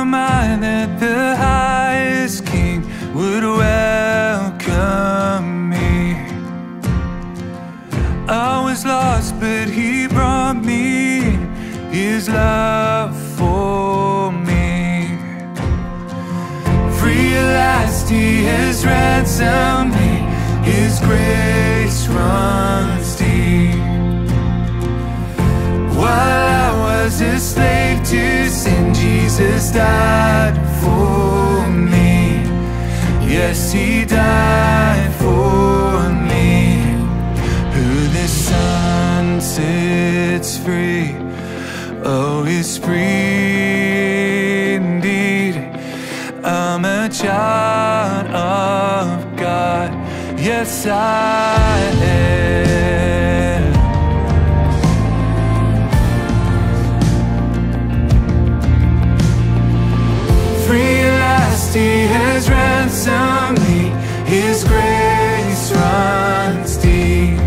am I that the highest king would welcome me? I was lost, but he brought me his love for me. Free at last, he has ransomed me. His grace runs deep. While I was a slave to sin, Jesus died for me. Yes, he died for me. Who the Son sets free, oh, is free indeed. I'm a child of God. Yes, I am. Free at last, he has ransomed me. His grace runs deep.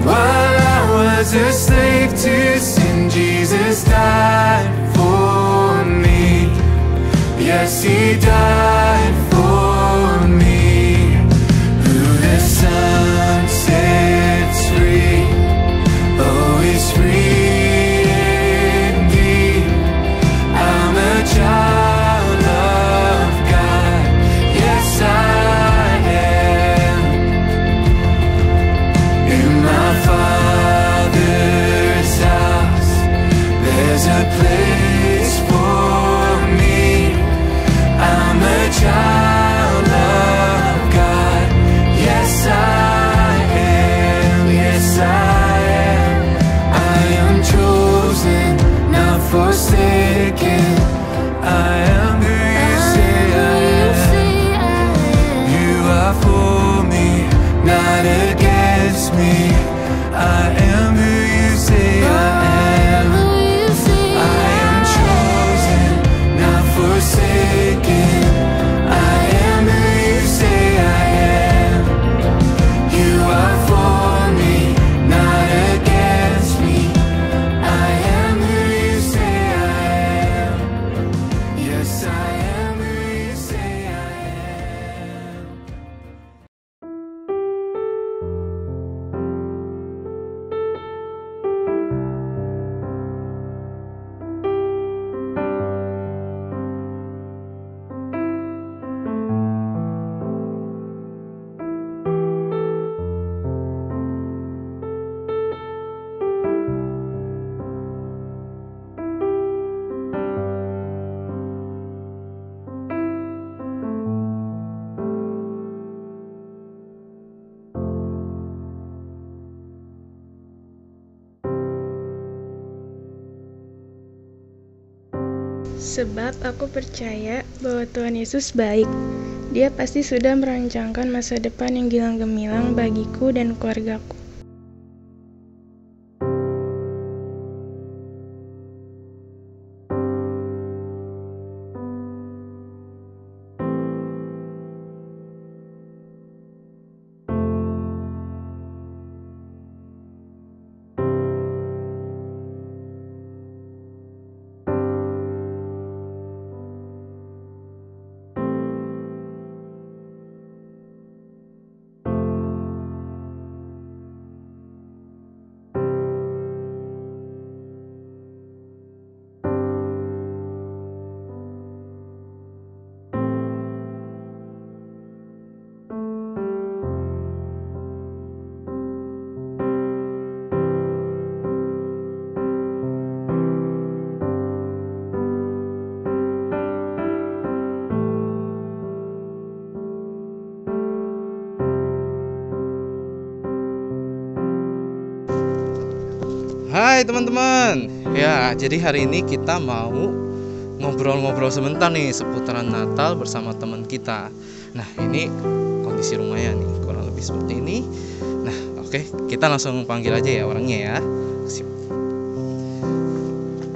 While I was a slave to sin, Jesus died for me. Yes, he died for me. Who the Son sets free, oh, is free indeed. I'm a child of God. Yes, I am. In my Father's house, there's a place for me. I'm a child of God. Yes, I am. Yes, I am. I am chosen, not forsaken. I am who you say I am. You are for me, not against me. I am who you say I am. I am chosen, not forsaken. I am who you say I am. You are for me, not against me. I am who you say I am. Yes, I am who you say I am. Sebab aku percaya bahwa Tuhan Yesus baik. Dia pasti sudah merancangkan masa depan yang gilang gemilang bagiku dan keluargaku. Hai teman-teman. Ya, jadi hari ini kita mau ngobrol-ngobrol sebentar nih seputaran Natal bersama teman kita. Nah, ini kondisi rumahnya nih kurang lebih seperti ini. Nah, oke, kita langsung panggil aja ya orangnya ya. Sip.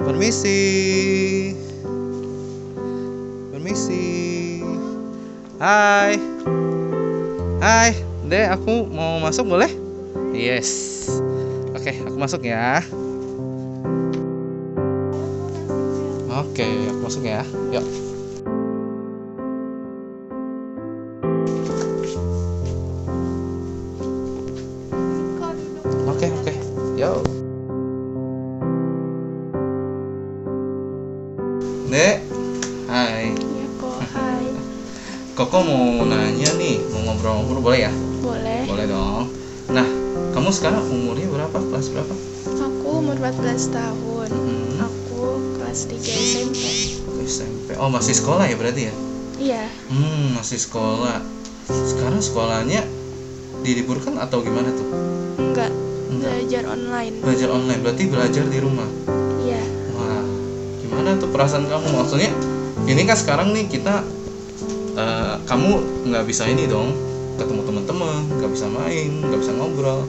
Permisi. Permisi. Hai. Hai, Dek, aku mau masuk boleh? Yes. Oke, aku masuk ya. Oke. masuk ya. Yuk. Oke. Yuk. Dek. Hai. Iya kok, hai. Koko mau nanya nih, mau ngobrol-ngobrol boleh ya? Boleh. Boleh dong. Nah, kamu sekarang umurnya berapa? Kelas berapa? Aku umur 14 tahun. Aku kelas 3 SMP. SMP. Oh, masih sekolah ya berarti ya? Iya, Masih sekolah. Sekarang sekolahnya diliburkan atau gimana tuh? enggak. Belajar online. Belajar online, berarti belajar di rumah. Iya. Wah, gimana tuh perasaan kamu? Maksudnya, ini kan sekarang nih kita, kamu nggak bisa ini dong, ketemu teman-teman, nggak bisa main, nggak bisa ngobrol,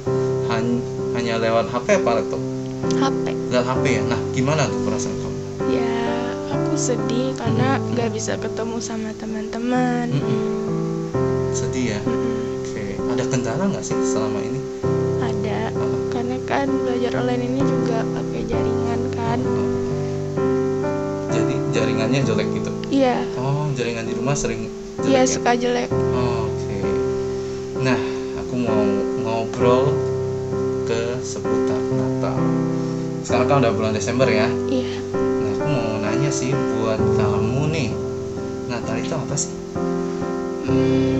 hanya lewat HP apa laptop? HP. Lewat HP ya. Nah, gimana tuh perasaan kamu? Ya, aku sedih karena nggak bisa ketemu sama teman-teman. Sedih ya. Oke, ada kendala nggak sih selama ini? Ada, karena kan belajar online ini juga pakai jaringan kan. Jadi jaringannya jelek gitu. Iya. Oh, jaringan di rumah sering jelek Iya, ya? suka jelek. Oke. Nah, aku mau ngobrol ke seputar Natal. Sekarang kan udah bulan Desember ya. Iya. Nah, aku mau nanya sih buat kamu nih, Natal itu apa sih?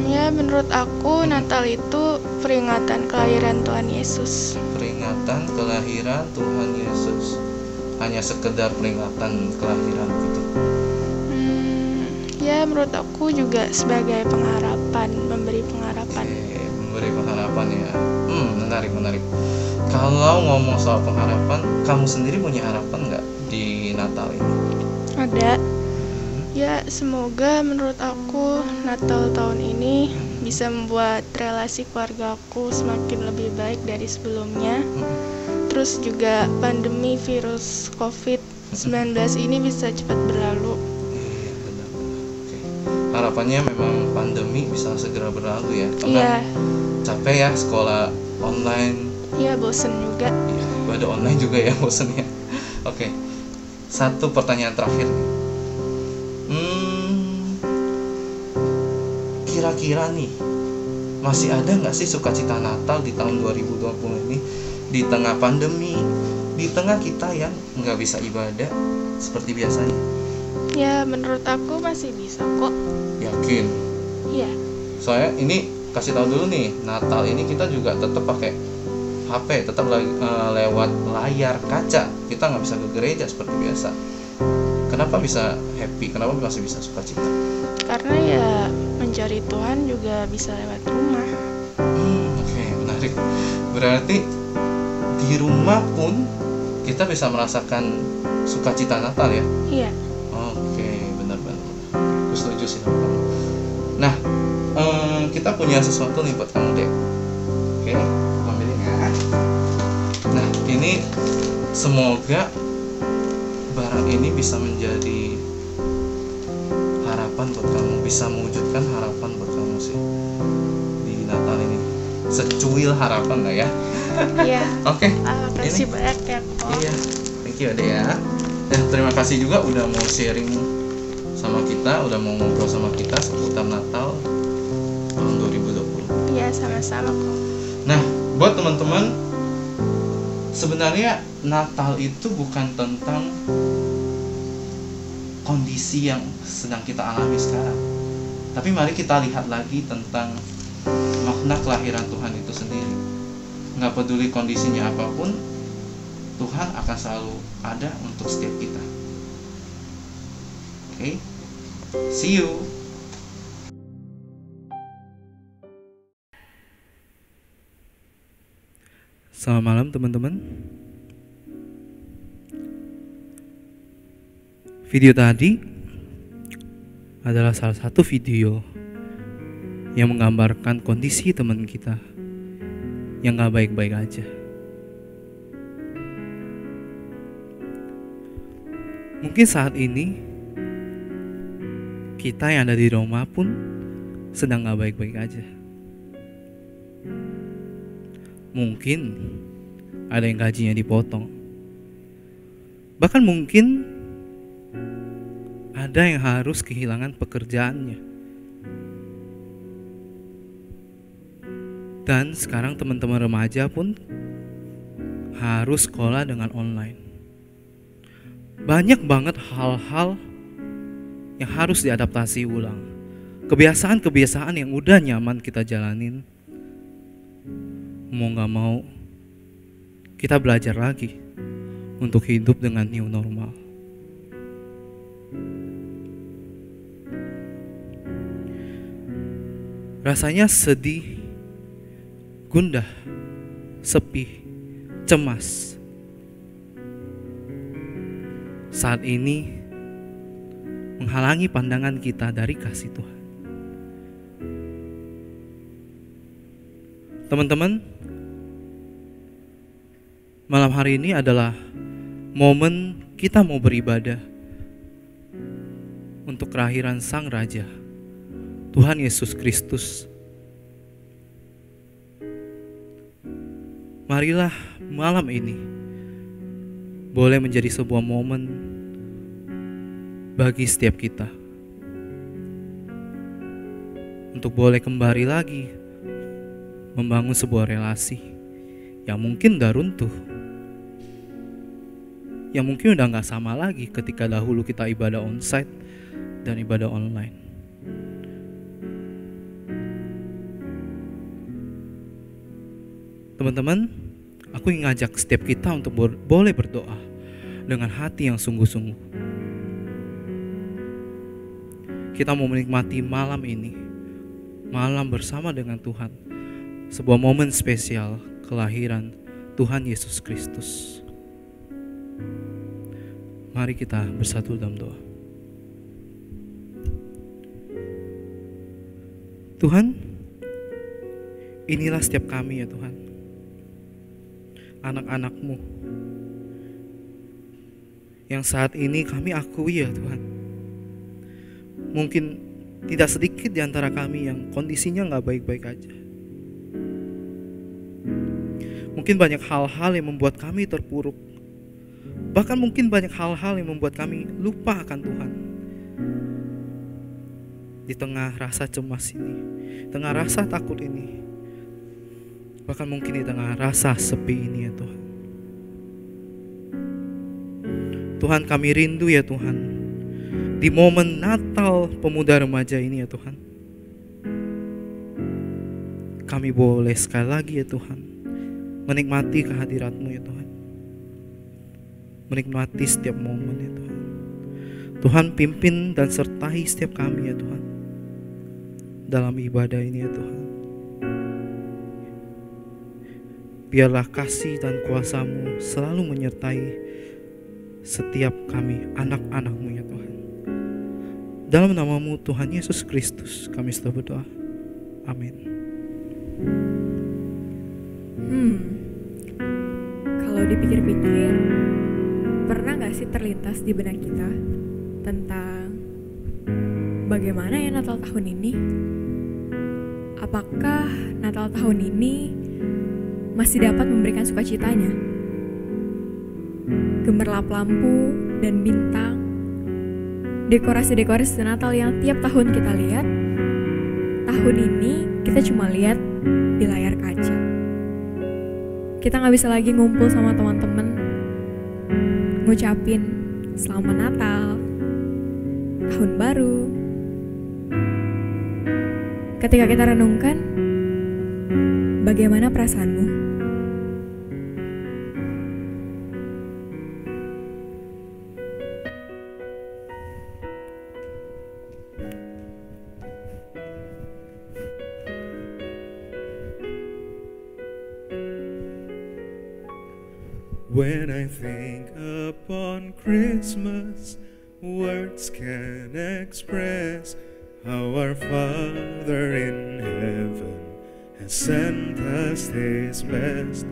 Ya menurut aku Natal itu peringatan kelahiran Tuhan Yesus. Peringatan kelahiran Tuhan Yesus. Hanya sekedar peringatan kelahiran gitu. Ya menurut aku juga sebagai pengharapan, memberi pengharapan. Oke, memberi pengharapan ya. Menarik. Kalau ngomong soal pengharapan, kamu sendiri punya harapan nggak di Natal ini? Ada. Ya semoga menurut aku Natal tahun ini bisa membuat relasi keluarga aku semakin lebih baik dari sebelumnya. Terus juga pandemi virus COVID-19 ini bisa cepat berlalu. Iya, benar. Oke. Harapannya memang pandemi bisa segera berlalu ya. Karena Iya. capek ya sekolah online. Iya, bosen juga. Iya, ada online juga ya bosannya. Oke. Satu pertanyaan terakhir nih. Kira-kira nih masih ada nggak sih sukacita Natal di tahun 2020 ini, di tengah pandemi, di tengah kita yang nggak bisa ibadah seperti biasanya? Ya menurut aku masih bisa kok. Yakin? Iya. Soalnya ini kasih tahu dulu nih, Natal ini kita juga tetap pakai HP, tetap lewat layar kaca. Kita nggak bisa ke gereja seperti biasa. Kenapa bisa happy? Kenapa masih bisa sukacita? Karena ya mencari Tuhan juga bisa lewat rumah. Oke, menarik. Berarti di rumah pun kita bisa merasakan sukacita Natal ya? Iya. Oke, benar. Aku setuju sih sama kamu. Nah, kita punya sesuatu nih buat kamu deh. Oke, ambilin ya. Nah, ini semoga barang ini bisa menjadi harapan buat kamu, bisa mewujudkan harapan buat kamu sih di Natal ini. Secuil harapan lah ya. Iya. Oke. Makasih banyak ya kok. Iya, thank you Ade ya. Terima kasih juga udah mau sharing sama kita, udah mau ngobrol sama kita seputar Natal tahun 2020. Iya, sama-sama kok. Nah, buat teman-teman, sebenarnya Natal itu bukan tentang kondisi yang sedang kita alami sekarang, tapi mari kita lihat lagi tentang makna kelahiran Tuhan itu sendiri. Nggak peduli kondisinya apapun, Tuhan akan selalu ada untuk setiap kita. Oke, see you. Selamat malam teman-teman. Video tadi adalah salah satu video yang menggambarkan kondisi teman kita yang gak baik-baik aja. Mungkin saat ini kita yang ada di rumah pun sedang gak baik-baik aja. Mungkin ada yang gajinya dipotong. Bahkan mungkin Ada yang harus kehilangan pekerjaannya. Dan sekarang teman-teman remaja pun harus sekolah dengan online. Banyak banget hal-hal yang harus diadaptasi ulang. Kebiasaan-kebiasaan yang udah nyaman kita jalanin, mau gak mau kita belajar lagi untuk hidup dengan new normal. Rasanya sedih, gundah, sepi, cemas. Saat ini menghalangi pandangan kita dari kasih Tuhan. Teman-teman, malam hari ini adalah momen kita mau beribadah untuk kelahiran Sang Raja, Tuhan Yesus Kristus. Marilah malam ini boleh menjadi sebuah momen bagi setiap kita untuk boleh kembali lagi membangun sebuah relasi yang mungkin udah runtuh, yang mungkin udah gak sama lagi ketika dahulu kita ibadah onsite dan ibadah online. Teman-teman, aku ingin ngajak setiap kita untuk boleh berdoa dengan hati yang sungguh-sungguh. Kita mau menikmati malam ini, malam bersama dengan Tuhan, sebuah momen spesial kelahiran Tuhan Yesus Kristus. Mari kita bersatu dalam doa. Tuhan, inilah setiap kami ya Tuhan, anak-anak-Mu yang saat ini kami akui ya Tuhan, mungkin tidak sedikit di antara kami yang kondisinya gak baik-baik aja. Mungkin banyak hal-hal yang membuat kami terpuruk. Bahkan mungkin banyak hal-hal yang membuat kami lupa akan Tuhan. Di tengah rasa cemas ini, tengah rasa takut ini, bahkan mungkin di tengah rasa sepi ini ya Tuhan. Tuhan, kami rindu ya Tuhan, di momen Natal pemuda remaja ini ya Tuhan, kami boleh sekali lagi ya Tuhan menikmati kehadirat-Mu ya Tuhan, menikmati setiap momen ya Tuhan. Tuhan, pimpin dan sertai setiap kami ya Tuhan dalam ibadah ini ya Tuhan. Biarlah kasih dan kuasa-Mu selalu menyertai setiap kami anak-anak-Mu ya Tuhan. Dalam nama-Mu Tuhan Yesus Kristus kami sudah berdoa. Amin. Kalau dipikir-pikir, pernah gak sih terlintas di benak kita tentang bagaimana ya Natal tahun ini? Apakah Natal tahun ini masih dapat memberikan sukacitanya? Gemerlap lampu dan bintang, dekorasi-dekorasi Natal yang tiap tahun kita lihat, tahun ini kita cuma lihat di layar kaca. Kita gak bisa lagi ngumpul sama teman-teman, ngucapin Selamat Natal, Tahun Baru. Ketika kita renungkan, bagaimana perasaanmu? When I think upon Christmas, words can express how our Father in heaven has sent us His best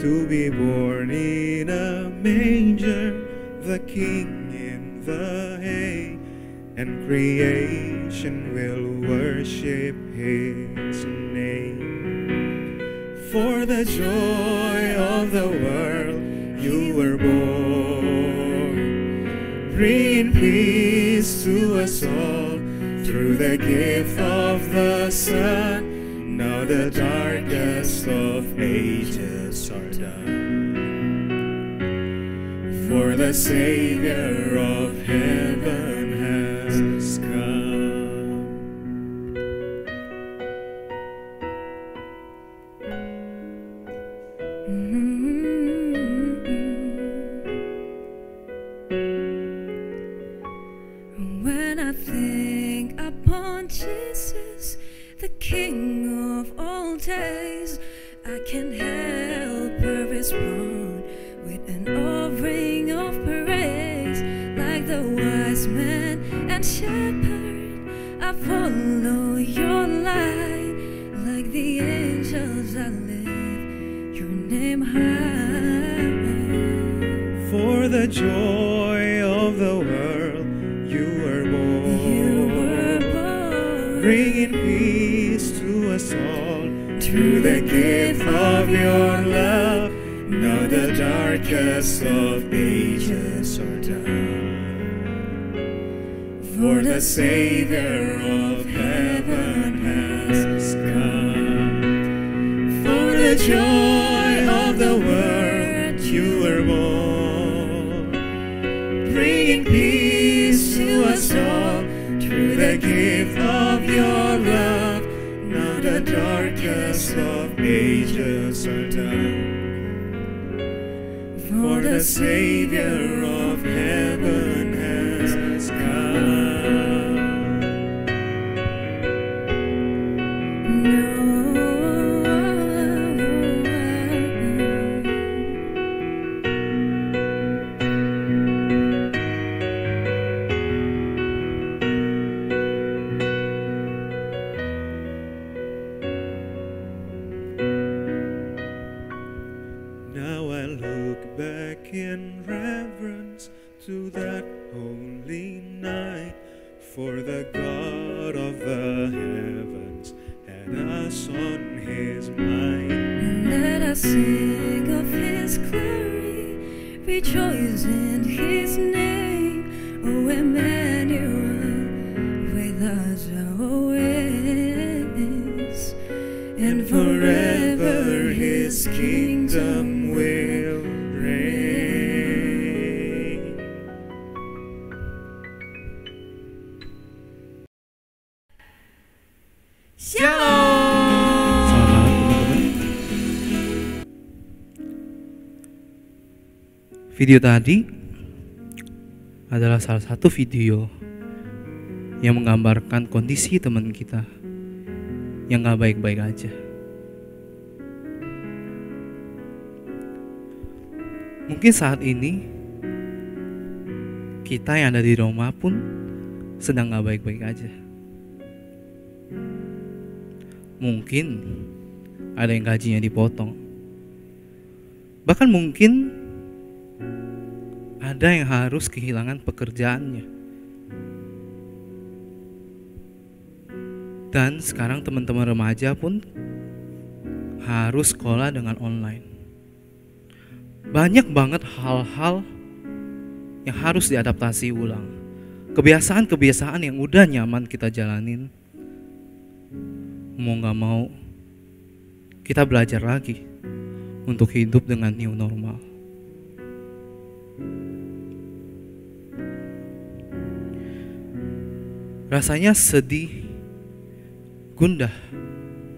to be born in a manger, the King in the hay, and creation will worship His name. For the joy of the world you were born, bringing peace peace to us all through the gift of the Son. Now the darkest of ages are done, for the Savior of heaven has come. When I think upon Jesus, the King of all days, I can't help but respond with an offering of praise. Like the wise man and shepherd, I follow your light. Like the angels, I lift your name high. For the joy of the world, you were born, bringing peace to us all through the gift of your love. Now the darkest of ages are done, for the Savior of heaven has come. For the joy of the world, you were born, bringing peace to us all through the gift of your love. Now the darkest of ages are done, for the Savior of heaven has come. Now I look back in reverence to that holy night, for the God of the heavens had us on his mind. Let us sing of his glory, rejoice in his name. O Emmanuel, with us always, and forever his kingdom will reign. Shalom. Selamat teman-teman. Video tadi adalah salah satu video yang menggambarkan kondisi teman kita yang gak baik-baik aja. Mungkin saat ini kita yang ada di rumah pun sedang gak baik-baik aja. Mungkin ada yang gajinya dipotong. Bahkan mungkin ada yang harus kehilangan pekerjaannya. Dan sekarang teman-teman remaja pun harus sekolah dengan online. Banyak banget hal-hal yang harus diadaptasi ulang. Kebiasaan-kebiasaan yang udah nyaman kita jalanin, mau gak mau kita belajar lagi untuk hidup dengan new normal. Rasanya sedih, gundah,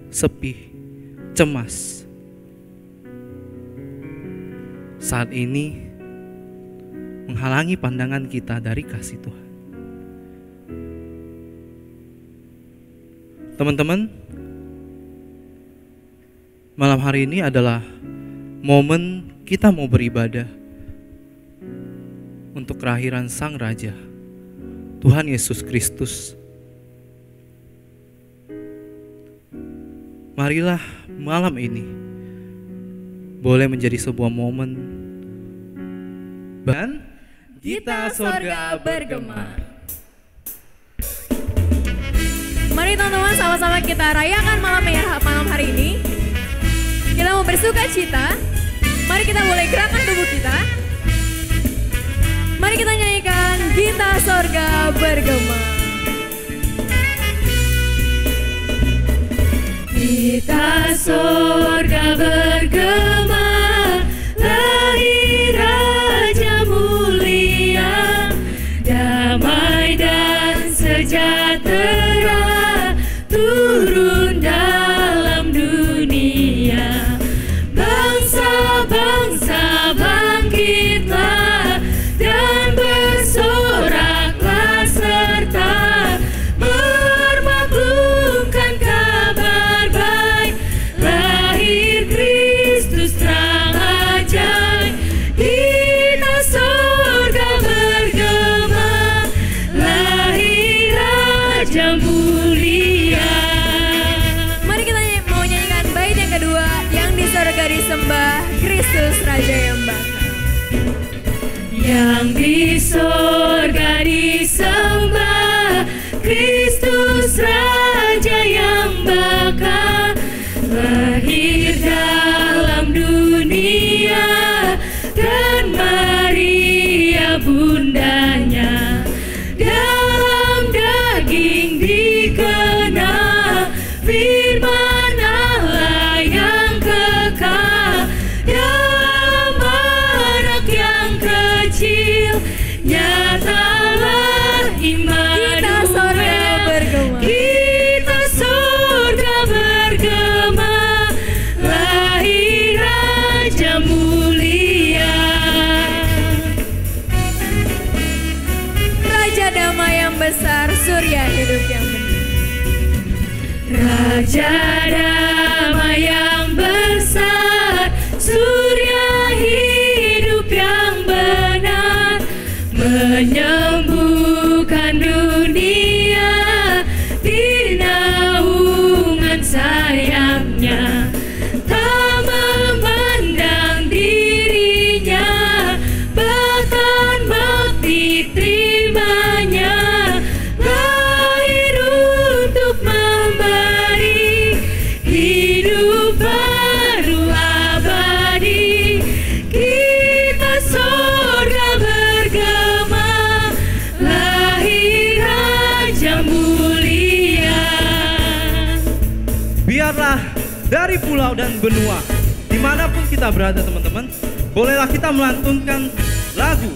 sepi, cemas. Saat ini menghalangi pandangan kita dari kasih Tuhan. Teman-teman, malam hari ini adalah momen kita mau beribadah untuk kelahiran Sang Raja, Tuhan Yesus Kristus. Marilah malam ini boleh menjadi sebuah momen dan Gita Sorga bergema. Mari teman-teman sama-sama kita rayakan malam merah malam hari ini. Kita mau bersuka cita. Mari kita boleh gerakkan tubuh kita. Mari kita nyanyikan Gita Sorga bergema. Pita sorga bergema, lahir Raja mulia, damai dan sejahtera turun dalam dunia. Bangsa-bangsa bangkitlah dan bersoraklah serta mermaklumkan kabar baik, lahir Kristus terang ajaib. Kita surga bergema, lahir Raja mulia. Mari kita mau nyanyikan bait yang kedua, yang di sorga disembah Kristus Raja yang bakal. Yang di sorga disembah Kristus Raja yang bakal, lahir dalam dunia dan Maria bundanya. Dalam daging dikenal firman Allah yang kekal, dalam anak yang kecil nyatalah Immanuel. Kita surga bergema, lahir Raja mulia. Raja damai yang besar, surya hidup yang benar. Raja damai yang besar, surya hidup yang benar, menyembuhkan dunia di naungan sayapnya. Tak memandang dirinya, bahkan bakti terimanya, lahir untuk memberi hidup baru abadi. Kita surga bergema, lahir Raja mulia. Biarlah dari pulau dan benua, dimanapun kita berada teman-teman, bolehlah kita melantunkan lagu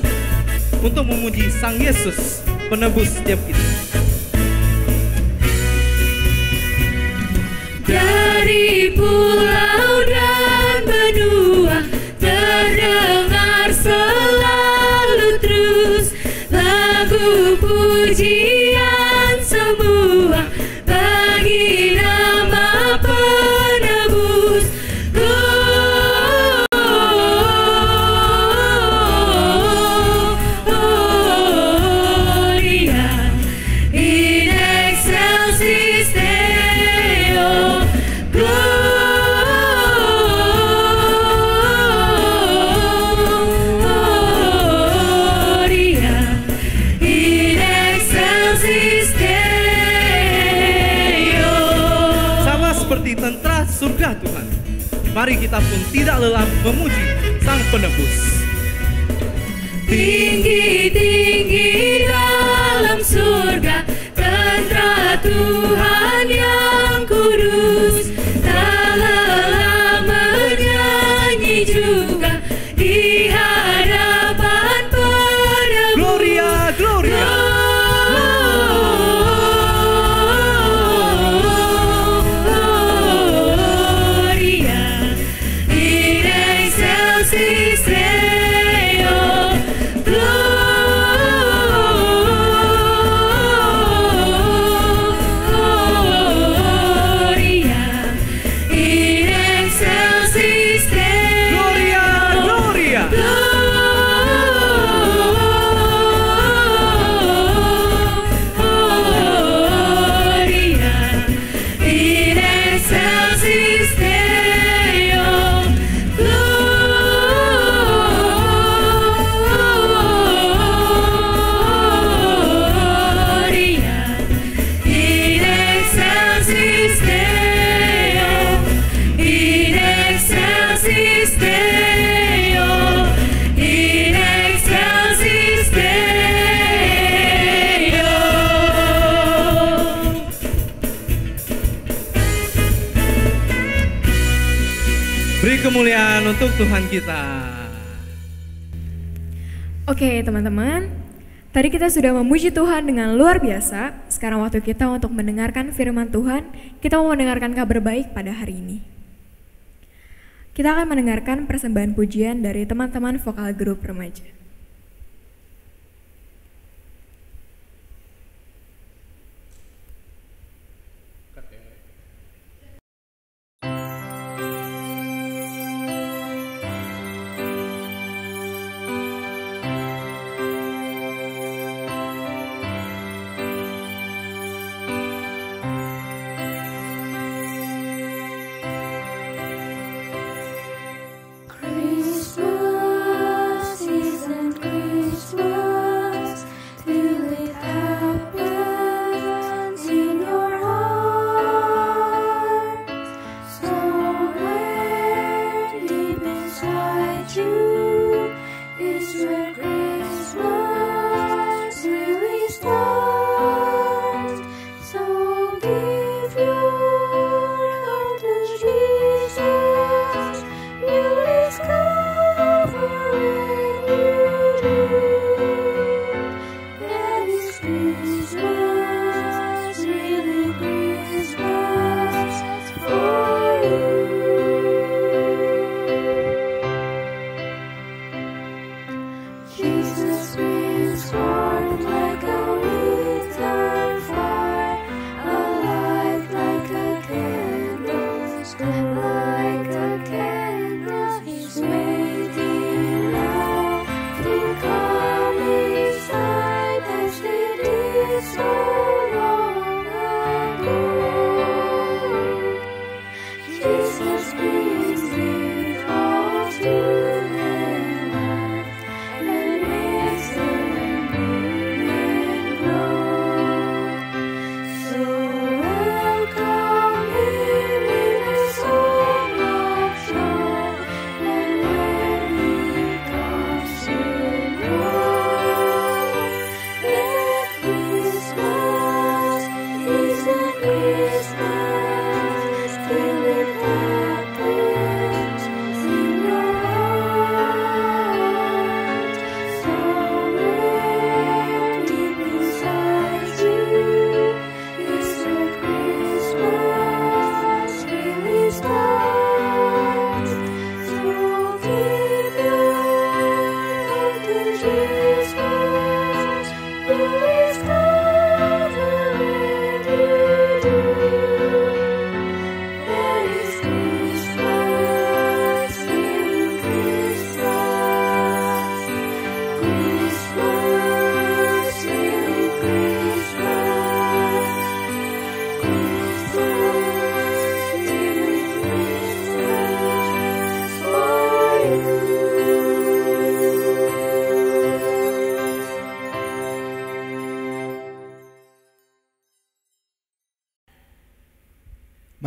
untuk memuji Sang Yesus, penebus setiap kita. Dari pulau dan benua terdengar selalu terus lagu pujian semua bagi nama penebus. Gloria in excelsis Deo. Gloria in excelsis Deo. Sama seperti tentara surga Tuhan, mari kita pun tidak lelah memuji Sang Penebus. Tinggi-tinggi dalam surga, tentara Tuhan yang kudus, tak lelah menyanyi juga di hadapan penebus. Gloria, Gloria. Gloria in excelsis Deo. Gloria in excelsis Deo. Gloria, Gloria. Gloria in excelsis Deo. Gloria in excelsis Deo. In excelsis Deo. In excelsis Deo. Beri kemuliaan untuk Tuhan kita. Oke teman-teman, tadi kita sudah memuji Tuhan dengan luar biasa. Sekarang waktu kita untuk mendengarkan firman Tuhan. Kita mau mendengarkan kabar baik pada hari ini. Kita akan mendengarkan persembahan pujian dari teman-teman vokal grup remaja.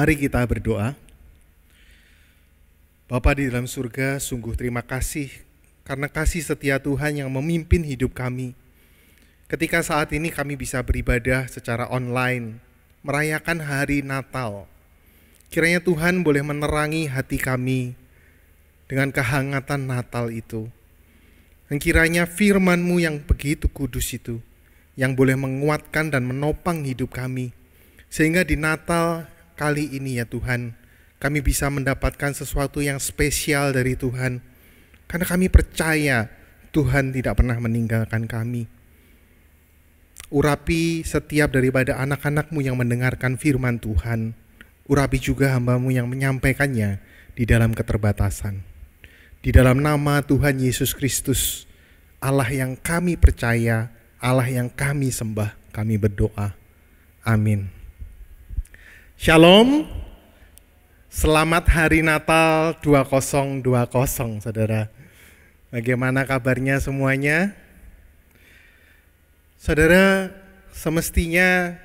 Mari kita berdoa. Bapa di dalam surga, sungguh terima kasih karena kasih setia Tuhan yang memimpin hidup kami. Ketika saat ini kami bisa beribadah secara online, merayakan hari Natal. Kiranya Tuhan boleh menerangi hati kami dengan kehangatan Natal itu. Dan kiranya firman-Mu yang begitu kudus itu, yang boleh menguatkan dan menopang hidup kami. Sehingga di Natal kali ini ya Tuhan, kami bisa mendapatkan sesuatu yang spesial dari Tuhan. Karena kami percaya Tuhan tidak pernah meninggalkan kami. Urapi setiap daripada anak-anak-Mu yang mendengarkan firman Tuhan. Urapi juga hamba-Mu yang menyampaikannya di dalam keterbatasan. Di dalam nama Tuhan Yesus Kristus, Allah yang kami percaya, Allah yang kami sembah, kami berdoa. Amin. Shalom. Selamat Hari Natal 2020, saudara. Bagaimana kabarnya semuanya? Saudara, semestinya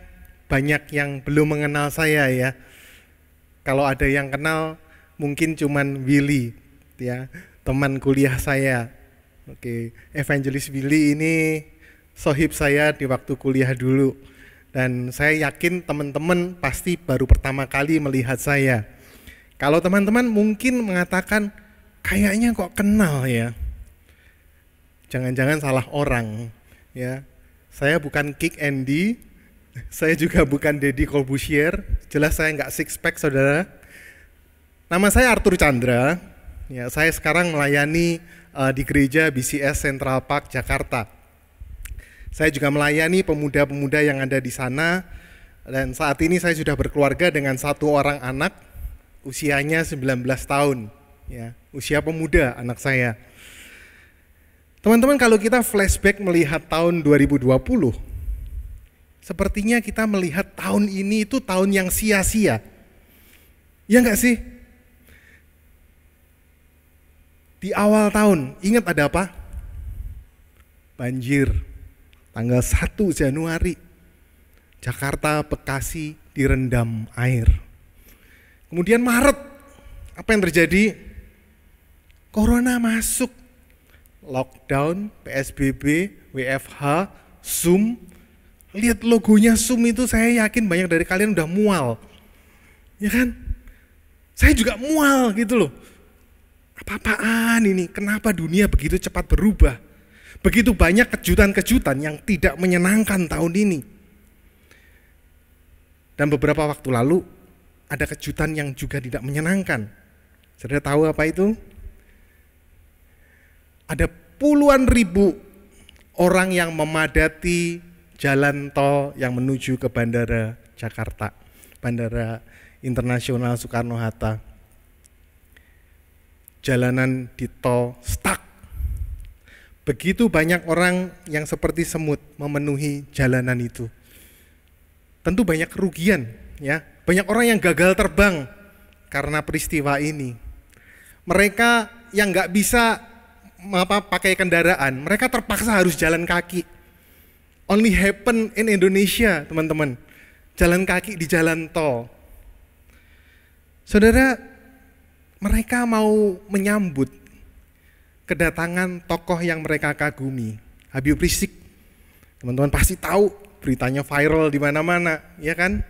banyak yang belum mengenal saya ya. Kalau ada yang kenal, mungkin cuman Willy, ya, teman kuliah saya. Oke, Evangelis Willy ini sohib saya di waktu kuliah dulu. Dan saya yakin teman-teman pasti baru pertama kali melihat saya. Kalau teman-teman mungkin mengatakan, kayaknya kok kenal ya. Jangan-jangan salah orang ya. Saya bukan Kick Andy, saya juga bukan Deddy Corbusier, jelas saya nggak six pack saudara. Nama saya Arthur Chandra, ya, saya sekarang melayani di gereja BCS Central Park Jakarta. Saya juga melayani pemuda-pemuda yang ada di sana, dan saat ini saya sudah berkeluarga dengan satu orang anak, usianya 19 tahun, ya, usia pemuda anak saya. Teman-teman, kalau kita flashback melihat tahun 2020, sepertinya kita melihat tahun ini itu tahun yang sia-sia. Ya enggak sih? Di awal tahun, ingat ada apa? Banjir, tanggal 1 Januari, Jakarta, Bekasi direndam air. Kemudian Maret, apa yang terjadi? Corona masuk, lockdown, PSBB, WFH, Zoom. Lihat logonya Zoom itu, saya yakin banyak dari kalian udah mual. Ya kan? Saya juga mual gitu loh. Apa-apaan ini? Kenapa dunia begitu cepat berubah? Begitu banyak kejutan-kejutan yang tidak menyenangkan tahun ini. Dan beberapa waktu lalu, ada kejutan yang juga tidak menyenangkan. Saudara tahu apa itu? Ada puluhan ribu orang yang memadati jalan tol yang menuju ke Bandara Jakarta, Bandara Internasional Soekarno-Hatta. Jalanan di tol stuck. Begitu banyak orang yang seperti semut memenuhi jalanan itu. Tentu banyak kerugian, ya. Banyak orang yang gagal terbang karena peristiwa ini. Mereka yang nggak bisa pakai kendaraan, mereka terpaksa harus jalan kaki. Only happen in Indonesia, teman-teman. Jalan kaki di jalan tol. Saudara, mereka mau menyambut kedatangan tokoh yang mereka kagumi, Habib Rizik. Teman-teman pasti tahu, beritanya viral di mana-mana, ya kan?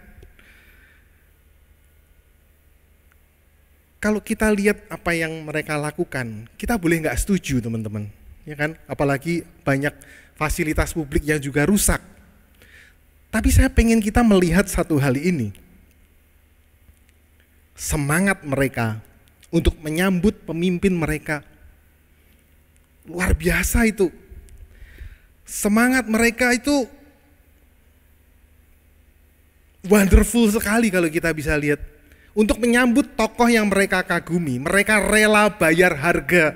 Kalau kita lihat apa yang mereka lakukan, kita boleh nggak setuju, teman-teman, ya kan? Apalagi banyak fasilitas publik yang juga rusak. Tapi saya pengen kita melihat satu hal ini. Semangat mereka untuk menyambut pemimpin mereka luar biasa itu. Semangat mereka itu wonderful sekali kalau kita bisa lihat. Untuk menyambut tokoh yang mereka kagumi, mereka rela bayar harga.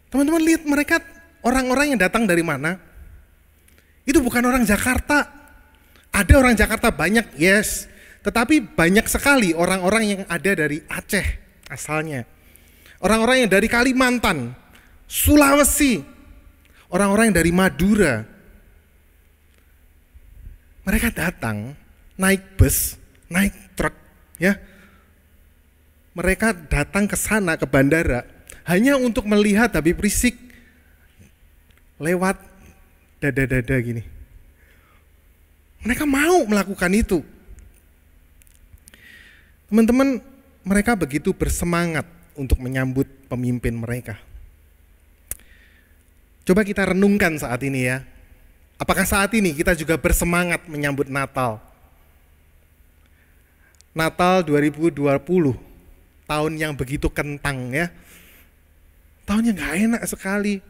Teman-teman lihat mereka, orang-orang yang datang dari mana? Itu bukan orang Jakarta. Ada orang Jakarta banyak, yes. Tetapi banyak sekali orang-orang yang ada dari Aceh asalnya. Orang-orang yang dari Kalimantan, Sulawesi, orang-orang yang dari Madura. Mereka datang naik bus, naik truk, ya. Mereka datang ke sana, ke bandara, hanya untuk melihat Habib Rizik lewat dada-dada gini. Mereka mau melakukan itu. Teman-teman, mereka begitu bersemangat untuk menyambut pemimpin mereka. Coba kita renungkan saat ini ya. Apakah saat ini kita juga bersemangat menyambut Natal? Natal 2020, tahun yang begitu kentang ya. Tahun yang gak enak sekali.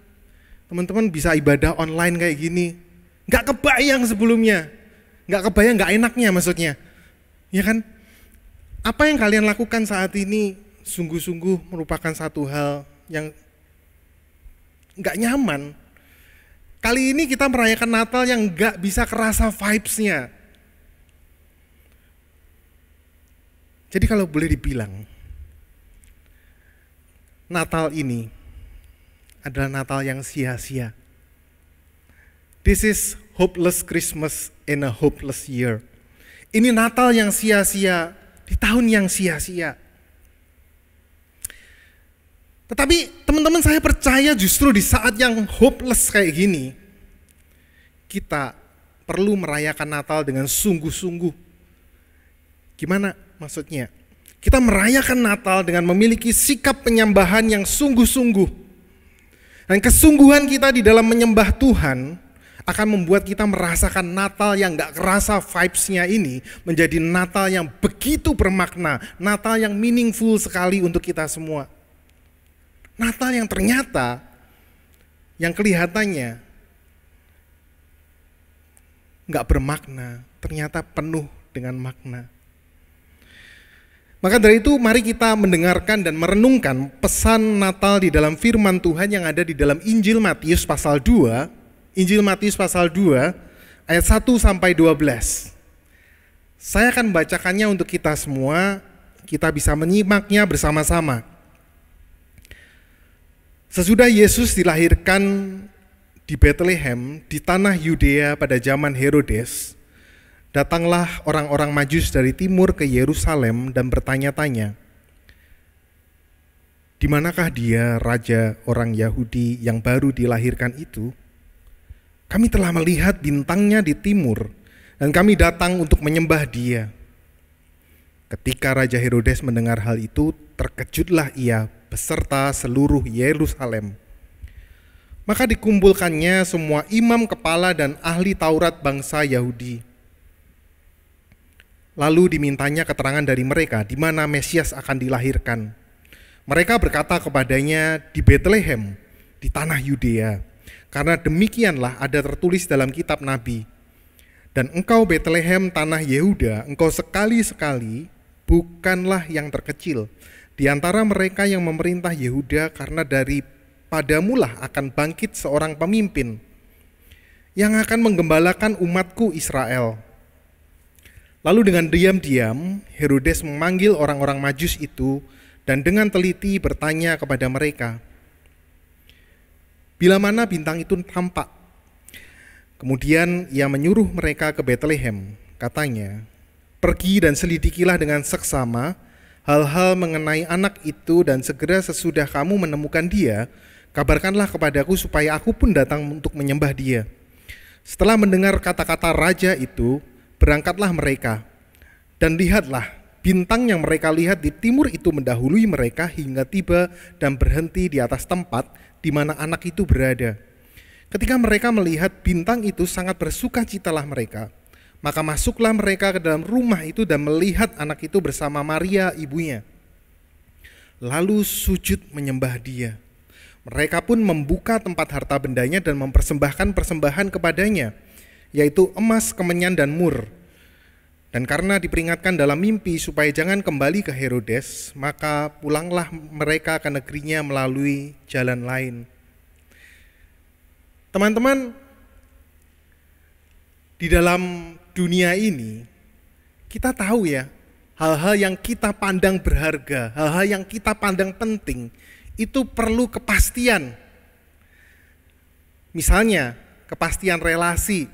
Teman-teman bisa ibadah online kayak gini. Gak kebayang sebelumnya. Gak kebayang gak enaknya maksudnya. Ya kan? Apa yang kalian lakukan saat ini sungguh-sungguh merupakan satu hal yang gak nyaman. Kali ini kita merayakan Natal yang gak bisa kerasa vibes-nya. Jadi kalau boleh dibilang, Natal ini adalah Natal yang sia-sia. This is hopeless Christmas in a hopeless year. Ini Natal yang sia-sia di tahun yang sia-sia. Tetapi teman-teman, saya percaya justru di saat yang hopeless kayak gini, kita perlu merayakan Natal dengan sungguh-sungguh. Gimana maksudnya? Kita merayakan Natal dengan memiliki sikap penyembahan yang sungguh-sungguh. Dan kesungguhan kita di dalam menyembah Tuhan akan membuat kita merasakan Natal yang gak kerasa vibes-nya ini menjadi Natal yang begitu bermakna, Natal yang meaningful sekali untuk kita semua. Natal yang ternyata, yang kelihatannya gak bermakna, ternyata penuh dengan makna. Maka dari itu mari kita mendengarkan dan merenungkan pesan Natal di dalam firman Tuhan yang ada di dalam Injil Matius pasal 2, Injil Matius pasal 2 ayat 1 sampai 12. Saya akan membacakannya untuk kita semua, kita bisa menyimaknya bersama-sama. Sesudah Yesus dilahirkan di Bethlehem di tanah Yudea pada zaman Herodes, datanglah orang-orang Majus dari timur ke Yerusalem dan bertanya-tanya, "Di manakah dia, raja orang Yahudi yang baru dilahirkan itu? Kami telah melihat bintangnya di timur, dan kami datang untuk menyembah dia." Ketika Raja Herodes mendengar hal itu, terkejutlah ia beserta seluruh Yerusalem. Maka dikumpulkannya semua imam kepala dan ahli Taurat bangsa Yahudi. Lalu dimintanya keterangan dari mereka di mana Mesias akan dilahirkan. Mereka berkata kepadanya, "Di Bethlehem, di tanah Yudea. Karena demikianlah ada tertulis dalam kitab Nabi. Dan engkau Bethlehem tanah Yehuda, engkau sekali-sekali bukanlah yang terkecil di antara mereka yang memerintah Yehuda, karena daripadamulah akan bangkit seorang pemimpin yang akan menggembalakan umatku Israel." Lalu dengan diam-diam Herodes memanggil orang-orang Majus itu dan dengan teliti bertanya kepada mereka, "Bila mana bintang itu tampak?" Kemudian ia menyuruh mereka ke Bethlehem. Katanya, "Pergi dan selidikilah dengan seksama hal-hal mengenai anak itu, dan segera sesudah kamu menemukan dia, kabarkanlah kepadaku supaya aku pun datang untuk menyembah dia." Setelah mendengar kata-kata raja itu, berangkatlah mereka. Dan lihatlah, bintang yang mereka lihat di timur itu mendahului mereka hingga tiba dan berhenti di atas tempat di mana anak itu berada. Ketika mereka melihat bintang itu, sangat bersukacitalah mereka. Maka masuklah mereka ke dalam rumah itu dan melihat anak itu bersama Maria ibunya. Lalu sujud menyembah dia. Mereka pun membuka tempat harta bendanya dan mempersembahkan persembahan kepadanya, yaitu emas, kemenyan, dan mur. Dan karena diperingatkan dalam mimpi supaya jangan kembali ke Herodes, maka pulanglah mereka ke negerinya melalui jalan lain. Teman-teman, di dalam dunia ini kita tahu ya, hal-hal yang kita pandang berharga, hal-hal yang kita pandang penting, itu perlu kepastian. Misalnya, kepastian relasi.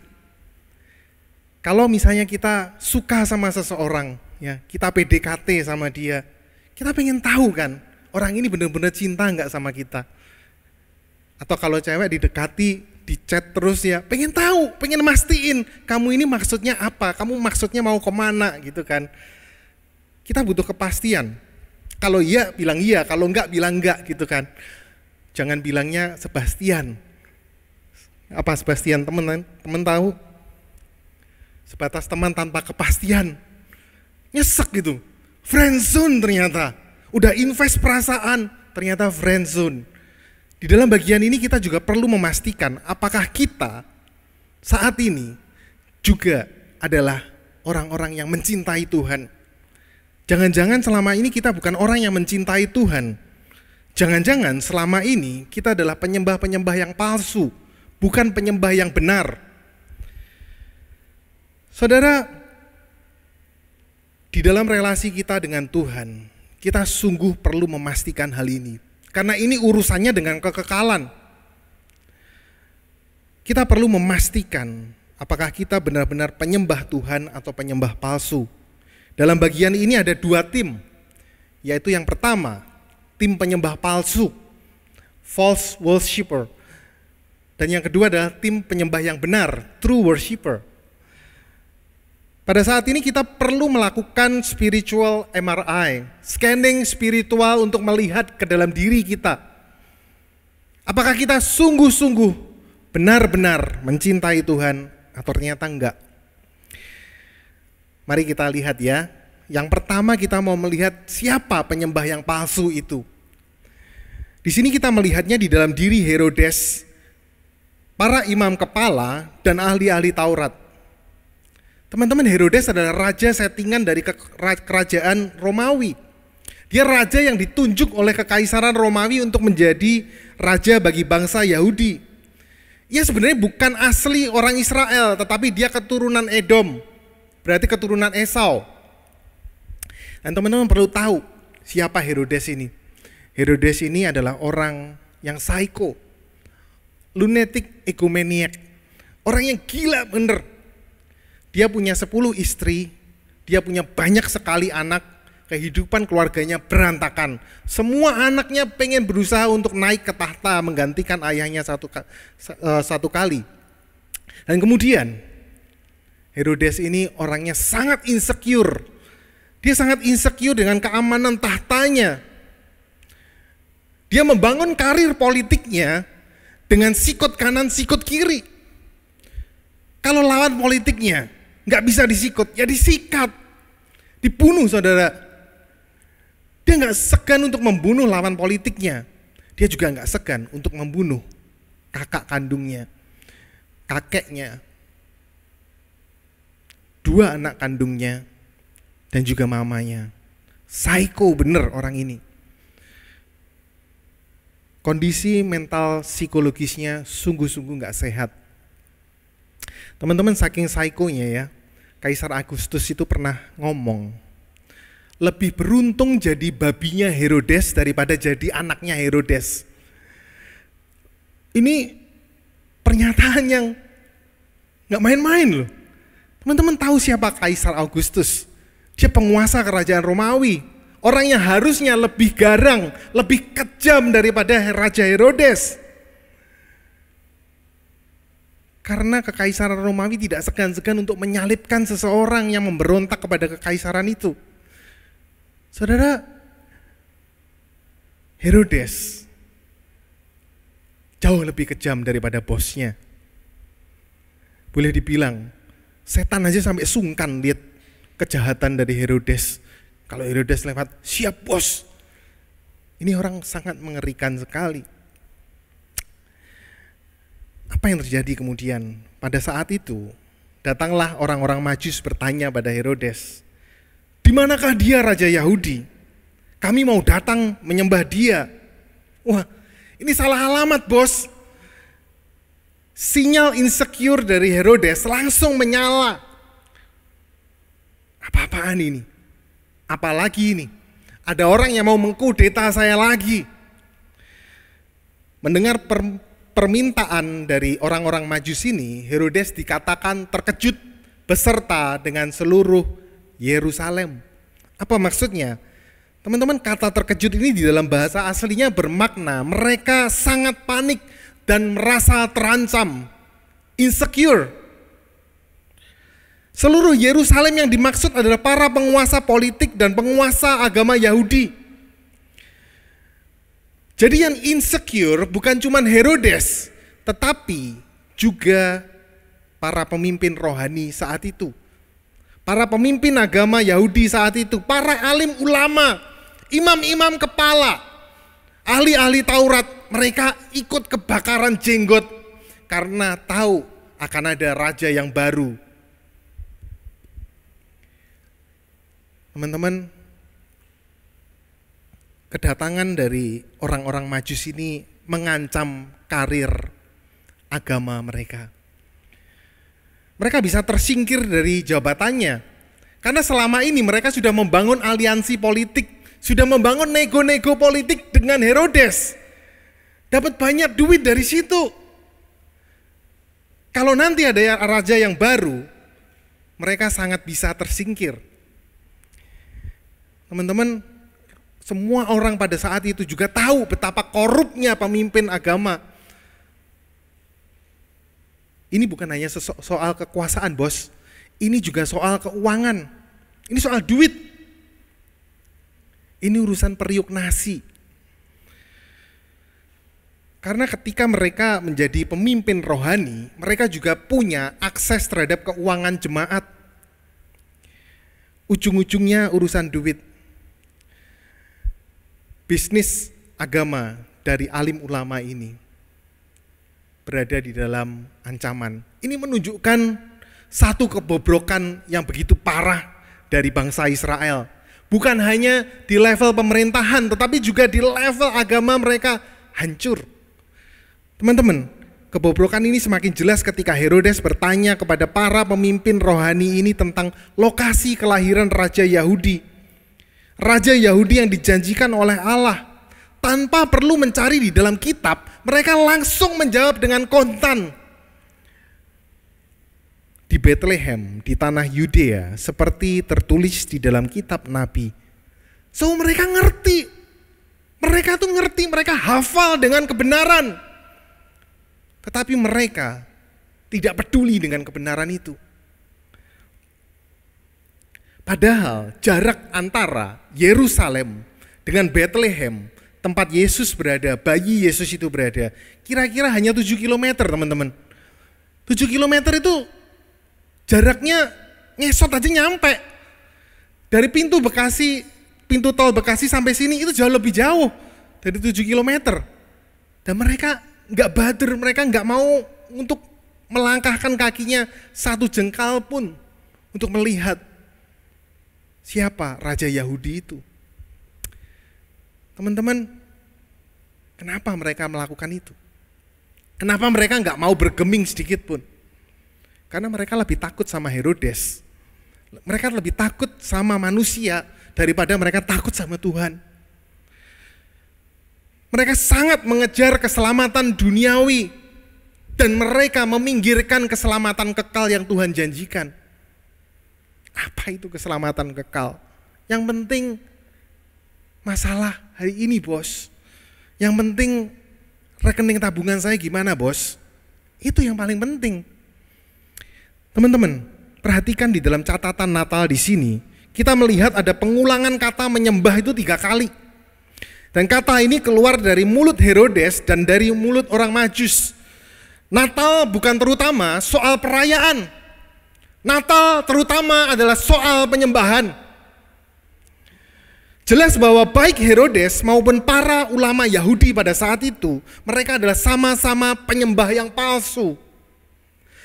Kalau misalnya kita suka sama seseorang, ya, kita PDKT sama dia, kita pengen tahu kan, orang ini benar-benar cinta nggak sama kita. Atau kalau cewek didekati, di chat terus ya, pengen tahu, pengen mastiin, kamu ini maksudnya apa, kamu maksudnya mau kemana gitu kan. Kita butuh kepastian. Kalau iya bilang iya, kalau enggak bilang enggak gitu kan. Jangan bilangnya Sebastian. Apa Sebastian, teman tahu? Sebatas teman tanpa kepastian. Nyesek gitu. Friendzone ternyata. Udah invest perasaan, ternyata friendzone. Di dalam bagian ini kita juga perlu memastikan apakah kita saat ini juga adalah orang-orang yang mencintai Tuhan. Jangan-jangan selama ini kita bukan orang yang mencintai Tuhan. Jangan-jangan selama ini kita adalah penyembah-penyembah yang palsu, bukan penyembah yang benar. Saudara, di dalam relasi kita dengan Tuhan, kita sungguh perlu memastikan hal ini. Karena ini urusannya dengan kekekalan. Kita perlu memastikan apakah kita benar-benar penyembah Tuhan atau penyembah palsu. Dalam bagian ini ada dua tim, yaitu yang pertama, tim penyembah palsu, false worshipper. Dan yang kedua adalah tim penyembah yang benar, true worshipper. Pada saat ini kita perlu melakukan spiritual MRI, scanning spiritual untuk melihat ke dalam diri kita. Apakah kita sungguh-sungguh benar-benar mencintai Tuhan atau ternyata enggak? Mari kita lihat ya. Yang pertama kita mau melihat siapa penyembah yang palsu itu. Di sini kita melihatnya di dalam diri Herodes, para imam kepala dan ahli-ahli Taurat. Teman-teman, Herodes adalah raja settingan dari kerajaan Romawi. Dia raja yang ditunjuk oleh kekaisaran Romawi untuk menjadi raja bagi bangsa Yahudi. Ia sebenarnya bukan asli orang Israel, tetapi dia keturunan Edom, berarti keturunan Esau. Dan teman-teman perlu tahu siapa Herodes ini. Herodes ini adalah orang yang psycho, lunatic egomaniac, orang yang gila bener. Dia punya 10 istri, dia punya banyak sekali anak, kehidupan keluarganya berantakan. Semua anaknya pengen berusaha untuk naik ke tahta menggantikan ayahnya satu kali. Dan kemudian Herodes ini orangnya sangat insecure. Dia sangat insecure dengan keamanan tahtanya. Dia membangun karir politiknya dengan sikut kanan, sikut kiri. Kalau lawan politiknya nggak bisa disikut, ya disikat, dibunuh saudara. Dia nggak segan untuk membunuh lawan politiknya. Dia juga nggak segan untuk membunuh kakak kandungnya, kakeknya, 2 anak kandungnya, dan juga mamanya. Psycho bener orang ini. Kondisi mental psikologisnya sungguh-sungguh nggak sehat. Teman-teman, saking psikonya ya, Kaisar Agustus itu pernah ngomong, lebih beruntung jadi babinya Herodes daripada jadi anaknya Herodes. Ini pernyataan yang gak main-main loh. Teman-teman tahu siapa Kaisar Augustus? Dia penguasa kerajaan Romawi. Orang yang harusnya lebih garang, lebih kejam daripada Raja Herodes. Karena kekaisaran Romawi tidak segan-segan untuk menyalibkan seseorang yang memberontak kepada kekaisaran itu. Saudara, Herodes jauh lebih kejam daripada bosnya. Boleh dibilang, setan aja sampai sungkan lihat kejahatan dari Herodes. Kalau Herodes lewat, siap bos. Ini orang sangat mengerikan sekali. Apa yang terjadi kemudian? Pada saat itu, datanglah orang-orang Majus bertanya pada Herodes, di manakah dia Raja Yahudi? Kami mau datang menyembah dia. Wah, ini salah alamat bos. Sinyal insecure dari Herodes langsung menyala. Apa-apaan ini? Apalagi ini? Ada orang yang mau mengkudeta saya lagi. Mendengar permintaan dari orang-orang Majus ini, Herodes dikatakan terkejut beserta dengan seluruh Yerusalem. Apa maksudnya? Teman-teman, kata terkejut ini di dalam bahasa aslinya bermakna mereka sangat panik dan merasa terancam, insecure. Seluruh Yerusalem yang dimaksud adalah para penguasa politik dan penguasa agama Yahudi. Jadi yang insecure bukan cuma Herodes, tetapi juga para pemimpin rohani saat itu. Para pemimpin agama Yahudi saat itu, para alim ulama, imam-imam kepala, ahli-ahli Taurat, mereka ikut kebakaran jenggot karena tahu akan ada raja yang baru. Teman-teman, kedatangan dari orang-orang Majus ini mengancam karir agama mereka. Mereka bisa tersingkir dari jabatannya. Karena selama ini mereka sudah membangun aliansi politik, sudah membangun nego-nego politik dengan Herodes. Dapat banyak duit dari situ. Kalau nanti ada raja yang baru, mereka sangat bisa tersingkir. Teman-teman, semua orang pada saat itu juga tahu betapa korupnya pemimpin agama. Ini bukan hanya soal kekuasaan, bos. Ini juga soal keuangan. Ini soal duit. Ini urusan periuk nasi. Karena ketika mereka menjadi pemimpin rohani, mereka juga punya akses terhadap keuangan jemaat. Ujung-ujungnya urusan duit. Bisnis agama dari alim ulama ini berada di dalam ancaman. Ini menunjukkan satu kebobrokan yang begitu parah dari bangsa Israel. Bukan hanya di level pemerintahan, tetapi juga di level agama mereka hancur. Teman-teman, kebobrokan ini semakin jelas ketika Herodes bertanya kepada para pemimpin rohani ini tentang lokasi kelahiran Raja Yahudi. Raja Yahudi yang dijanjikan oleh Allah. Tanpa perlu mencari di dalam kitab, mereka langsung menjawab dengan kontan. Di Bethlehem, di tanah Yudea, seperti tertulis di dalam kitab Nabi. So mereka ngerti. Mereka tuh ngerti, mereka hafal dengan kebenaran. Tetapi mereka tidak peduli dengan kebenaran itu. Padahal jarak antara Yerusalem dengan Bethlehem, tempat Yesus berada, bayi Yesus itu berada, kira-kira hanya 7 km teman-teman. 7 km itu jaraknya ngesot aja nyampe. Dari pintu tol Bekasi sampai sini itu jauh lebih jauh dari 7 km. Dan mereka nggak bader, mereka nggak mau untuk melangkahkan kakinya satu jengkal pun untuk melihat siapa Raja Yahudi itu. Teman-teman, kenapa mereka melakukan itu? Kenapa mereka nggak mau bergeming sedikit pun? Karena mereka lebih takut sama Herodes. Mereka lebih takut sama manusia daripada mereka takut sama Tuhan. Mereka sangat mengejar keselamatan duniawi dan mereka meminggirkan keselamatan kekal yang Tuhan janjikan. Apa itu keselamatan kekal? Yang penting masalah hari ini, bos. Yang penting rekening tabungan saya gimana, bos? Itu yang paling penting. Teman-teman, perhatikan di dalam catatan Natal di sini, kita melihat ada pengulangan kata menyembah itu 3 kali. Dan kata ini keluar dari mulut Herodes dan dari mulut orang Majus. Natal bukan terutama soal perayaan. Natal terutama adalah soal penyembahan. Jelas bahwa baik Herodes maupun para ulama Yahudi pada saat itu, mereka adalah sama-sama penyembah yang palsu.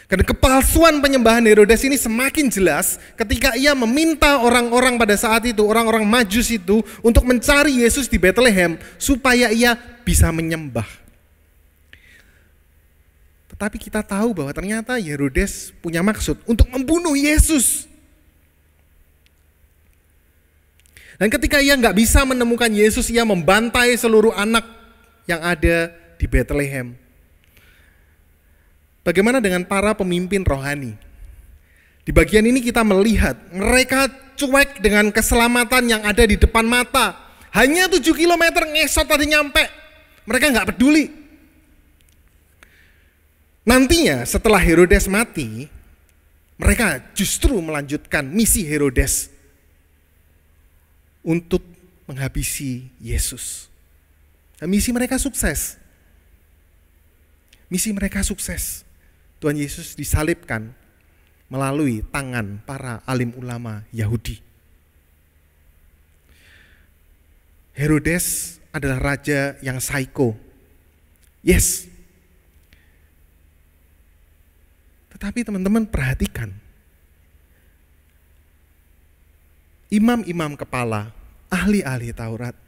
Karena kepalsuan penyembahan Herodes ini semakin jelas ketika ia meminta orang-orang pada saat itu, orang-orang Majus itu untuk mencari Yesus di Bethlehem supaya ia bisa menyembah. Tetapi kita tahu bahwa ternyata Herodes punya maksud untuk membunuh Yesus. Dan ketika ia nggak bisa menemukan Yesus, ia membantai seluruh anak yang ada di Bethlehem. Bagaimana dengan para pemimpin rohani? Di bagian ini kita melihat mereka cuek dengan keselamatan yang ada di depan mata. Hanya 7 km ngesot tadi nyampe. Mereka nggak peduli. Nantinya setelah Herodes mati, mereka justru melanjutkan misi Herodes untuk menghabisi Yesus. Dan misi mereka sukses. Misi mereka sukses. Tuhan Yesus disalibkan melalui tangan para alim ulama Yahudi. Herodes adalah raja yang psycho. Yes. Tetapi teman-teman perhatikan. Imam-imam kepala, ahli-ahli Taurat,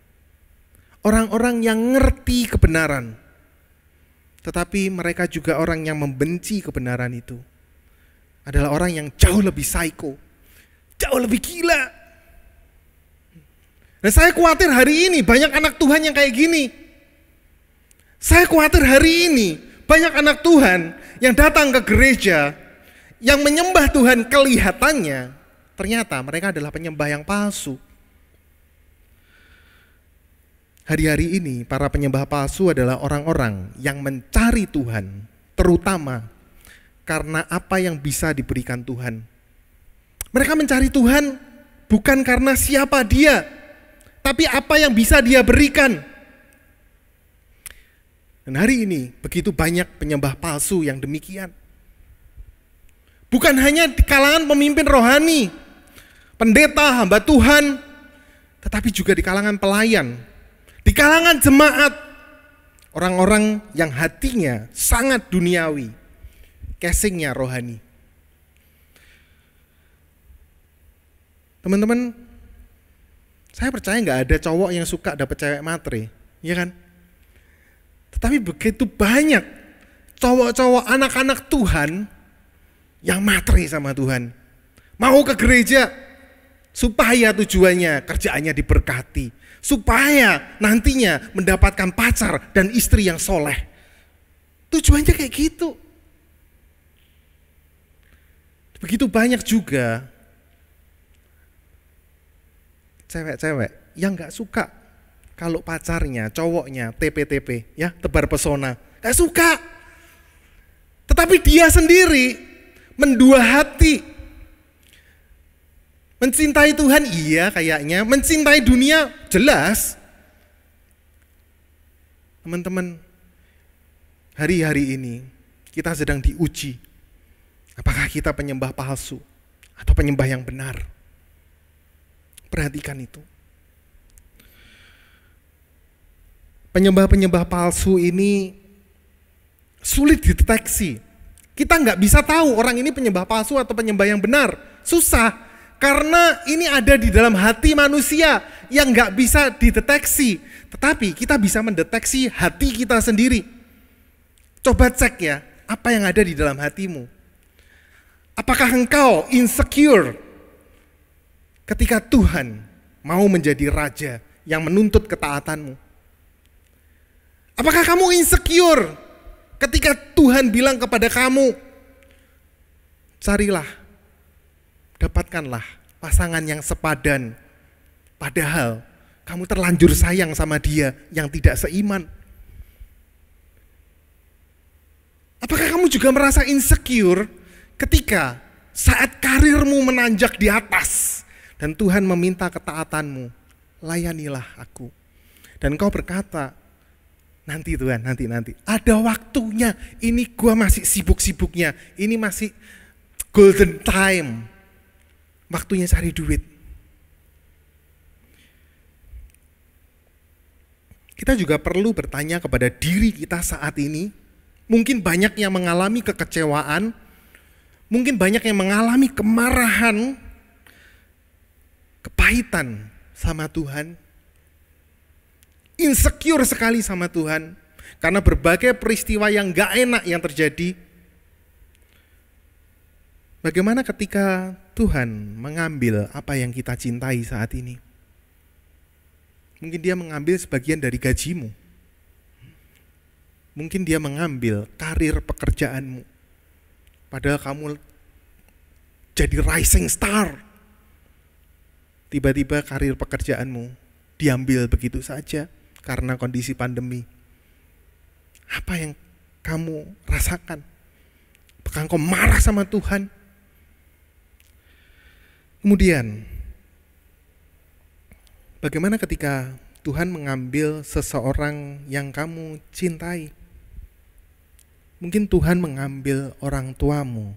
orang-orang yang ngerti kebenaran, tetapi mereka juga orang yang membenci kebenaran itu, adalah orang yang jauh lebih psycho, jauh lebih gila. Dan saya khawatir hari ini banyak anak Tuhan yang kayak gini. Saya khawatir hari ini banyak anak Tuhan yang datang ke gereja, yang menyembah Tuhan kelihatannya, ternyata mereka adalah penyembah yang palsu. Hari-hari ini para penyembah palsu adalah orang-orang yang mencari Tuhan, terutama karena apa yang bisa diberikan Tuhan. Mereka mencari Tuhan bukan karena siapa dia, tapi apa yang bisa dia berikan. Dan hari ini begitu banyak penyembah palsu yang demikian. Bukan hanya di kalangan pemimpin rohani, pendeta, hamba Tuhan, tetapi juga di kalangan pelayan, di kalangan jemaat, orang-orang yang hatinya sangat duniawi, casingnya rohani. Teman-teman, saya percaya nggak ada cowok yang suka dapat cewek matre, ya kan? Tetapi begitu banyak cowok-cowok anak-anak Tuhan yang matre sama Tuhan, mau ke gereja supaya tujuannya kerjaannya diberkati, supaya nantinya mendapatkan pacar dan istri yang soleh. Tujuannya kayak gitu. Begitu banyak juga cewek-cewek yang gak suka kalau pacarnya, cowoknya TP-TP, ya, tebar pesona. Gak suka. Tetapi dia sendiri mendua hati. Mencintai Tuhan iya kayaknya, mencintai dunia jelas. Teman-teman, hari-hari ini kita sedang diuji. Apakah kita penyembah palsu atau penyembah yang benar? Perhatikan itu. Penyembah-penyembah palsu ini sulit dideteksi. Kita nggak bisa tahu orang ini penyembah palsu atau penyembah yang benar. Susah, karena ini ada di dalam hati manusia yang nggak bisa dideteksi. Tetapi kita bisa mendeteksi hati kita sendiri. Coba cek ya, apa yang ada di dalam hatimu. Apakah engkau insecure ketika Tuhan mau menjadi raja yang menuntut ketaatanmu? Apakah kamu insecure ketika Tuhan bilang kepada kamu, carilah, dapatkanlah pasangan yang sepadan, padahal kamu terlanjur sayang sama dia yang tidak seiman? Apakah kamu juga merasa insecure ketika saat karirmu menanjak di atas dan Tuhan meminta ketaatanmu, layanilah aku. Dan kau berkata, nanti Tuhan, nanti. Ada waktunya, ini gua masih sibuk-sibuknya, ini masih golden time. Waktunya cari duit. Kita juga perlu bertanya kepada diri kita saat ini. Mungkin banyak yang mengalami kekecewaan, mungkin banyak yang mengalami kemarahan, kepahitan sama Tuhan, insecure sekali sama Tuhan, karena berbagai peristiwa yang gak enak yang terjadi. Bagaimana ketika Tuhan mengambil apa yang kita cintai saat ini? Mungkin dia mengambil sebagian dari gajimu. Mungkin dia mengambil karir pekerjaanmu. Padahal kamu jadi rising star. Tiba-tiba karir pekerjaanmu diambil begitu saja karena kondisi pandemi. Apa yang kamu rasakan? Apakah engkau marah sama Tuhan? Kemudian, bagaimana ketika Tuhan mengambil seseorang yang kamu cintai? Mungkin Tuhan mengambil orang tuamu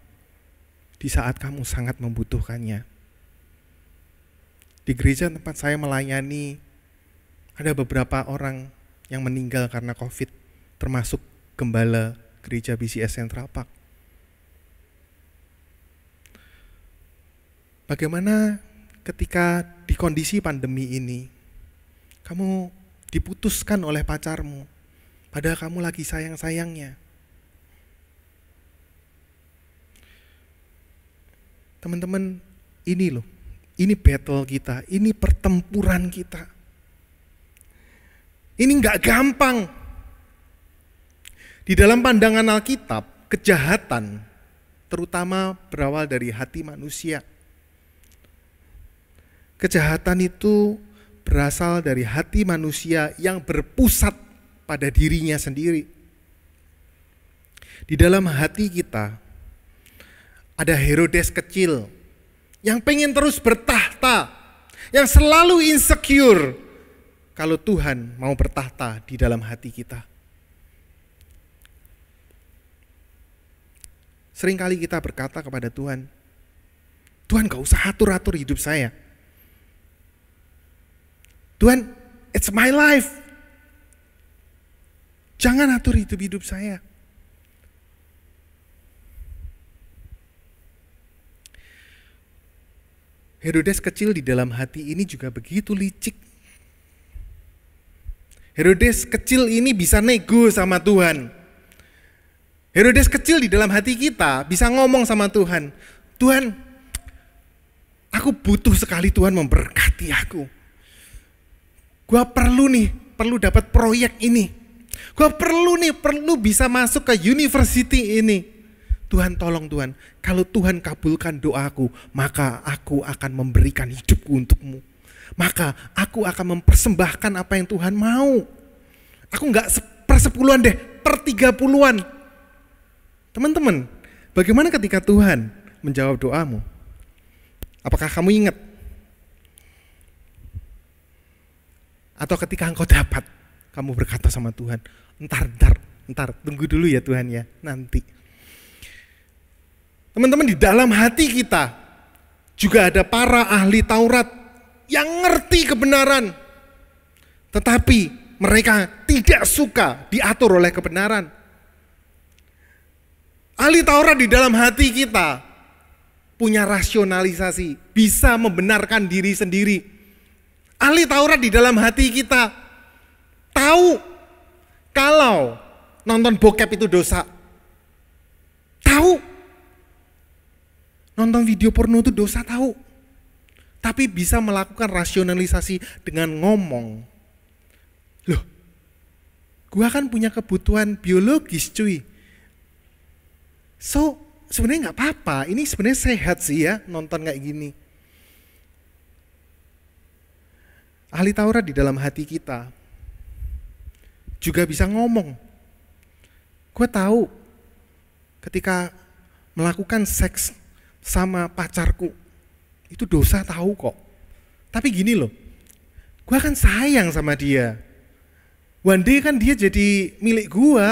di saat kamu sangat membutuhkannya. Di gereja tempat saya melayani, ada beberapa orang yang meninggal karena COVID, termasuk gembala gereja BCS Central Park. Bagaimana ketika di kondisi pandemi ini, kamu diputuskan oleh pacarmu, padahal kamu lagi sayang-sayangnya. Teman-teman, ini loh, ini battle kita, ini pertempuran kita. Ini gak gampang. Di dalam pandangan Alkitab, kejahatan terutama berawal dari hati manusia. Kejahatan itu berasal dari hati manusia yang berpusat pada dirinya sendiri. Di dalam hati kita ada Herodes kecil yang pengen terus bertahta, yang selalu insecure kalau Tuhan mau bertahta di dalam hati kita. Seringkali kita berkata kepada Tuhan, Tuhan gak usah atur-atur hidup saya. Tuhan, it's my life. Jangan atur hidup saya. Herodes kecil di dalam hati ini juga begitu licik. Herodes kecil ini bisa nego sama Tuhan. Herodes kecil di dalam hati kita bisa ngomong sama Tuhan, Tuhan, aku butuh sekali Tuhan memberkati aku. Gua perlu dapat proyek ini. Gua perlu bisa masuk ke university ini. Tuhan tolong Tuhan, kalau Tuhan kabulkan doaku, maka aku akan memberikan hidupku untukmu. Maka aku akan mempersembahkan apa yang Tuhan mau. Aku gak per-10-an deh, per-30-an. Teman-teman, bagaimana ketika Tuhan menjawab doamu? Apakah kamu ingat? Atau ketika engkau dapat, kamu berkata sama Tuhan, entar, tunggu dulu ya Tuhan ya, nanti. Teman-teman, di dalam hati kita juga ada para ahli Taurat yang ngerti kebenaran, tetapi mereka tidak suka diatur oleh kebenaran. Ahli Taurat di dalam hati kita punya rasionalisasi, bisa membenarkan diri sendiri. Ahli Taurat di dalam hati kita tahu kalau nonton bokep itu dosa. Tahu nonton video porno itu dosa, tahu. Tapi bisa melakukan rasionalisasi dengan ngomong, loh, gua kan punya kebutuhan biologis cuy. So, sebenarnya nggak apa-apa, ini sebenarnya sehat sih ya nonton kayak gini. Ahli Taurat di dalam hati kita juga bisa ngomong, gue tahu ketika melakukan seks sama pacarku itu dosa, tahu kok. Tapi gini loh, gue kan sayang sama dia. One day kan dia jadi milik gue,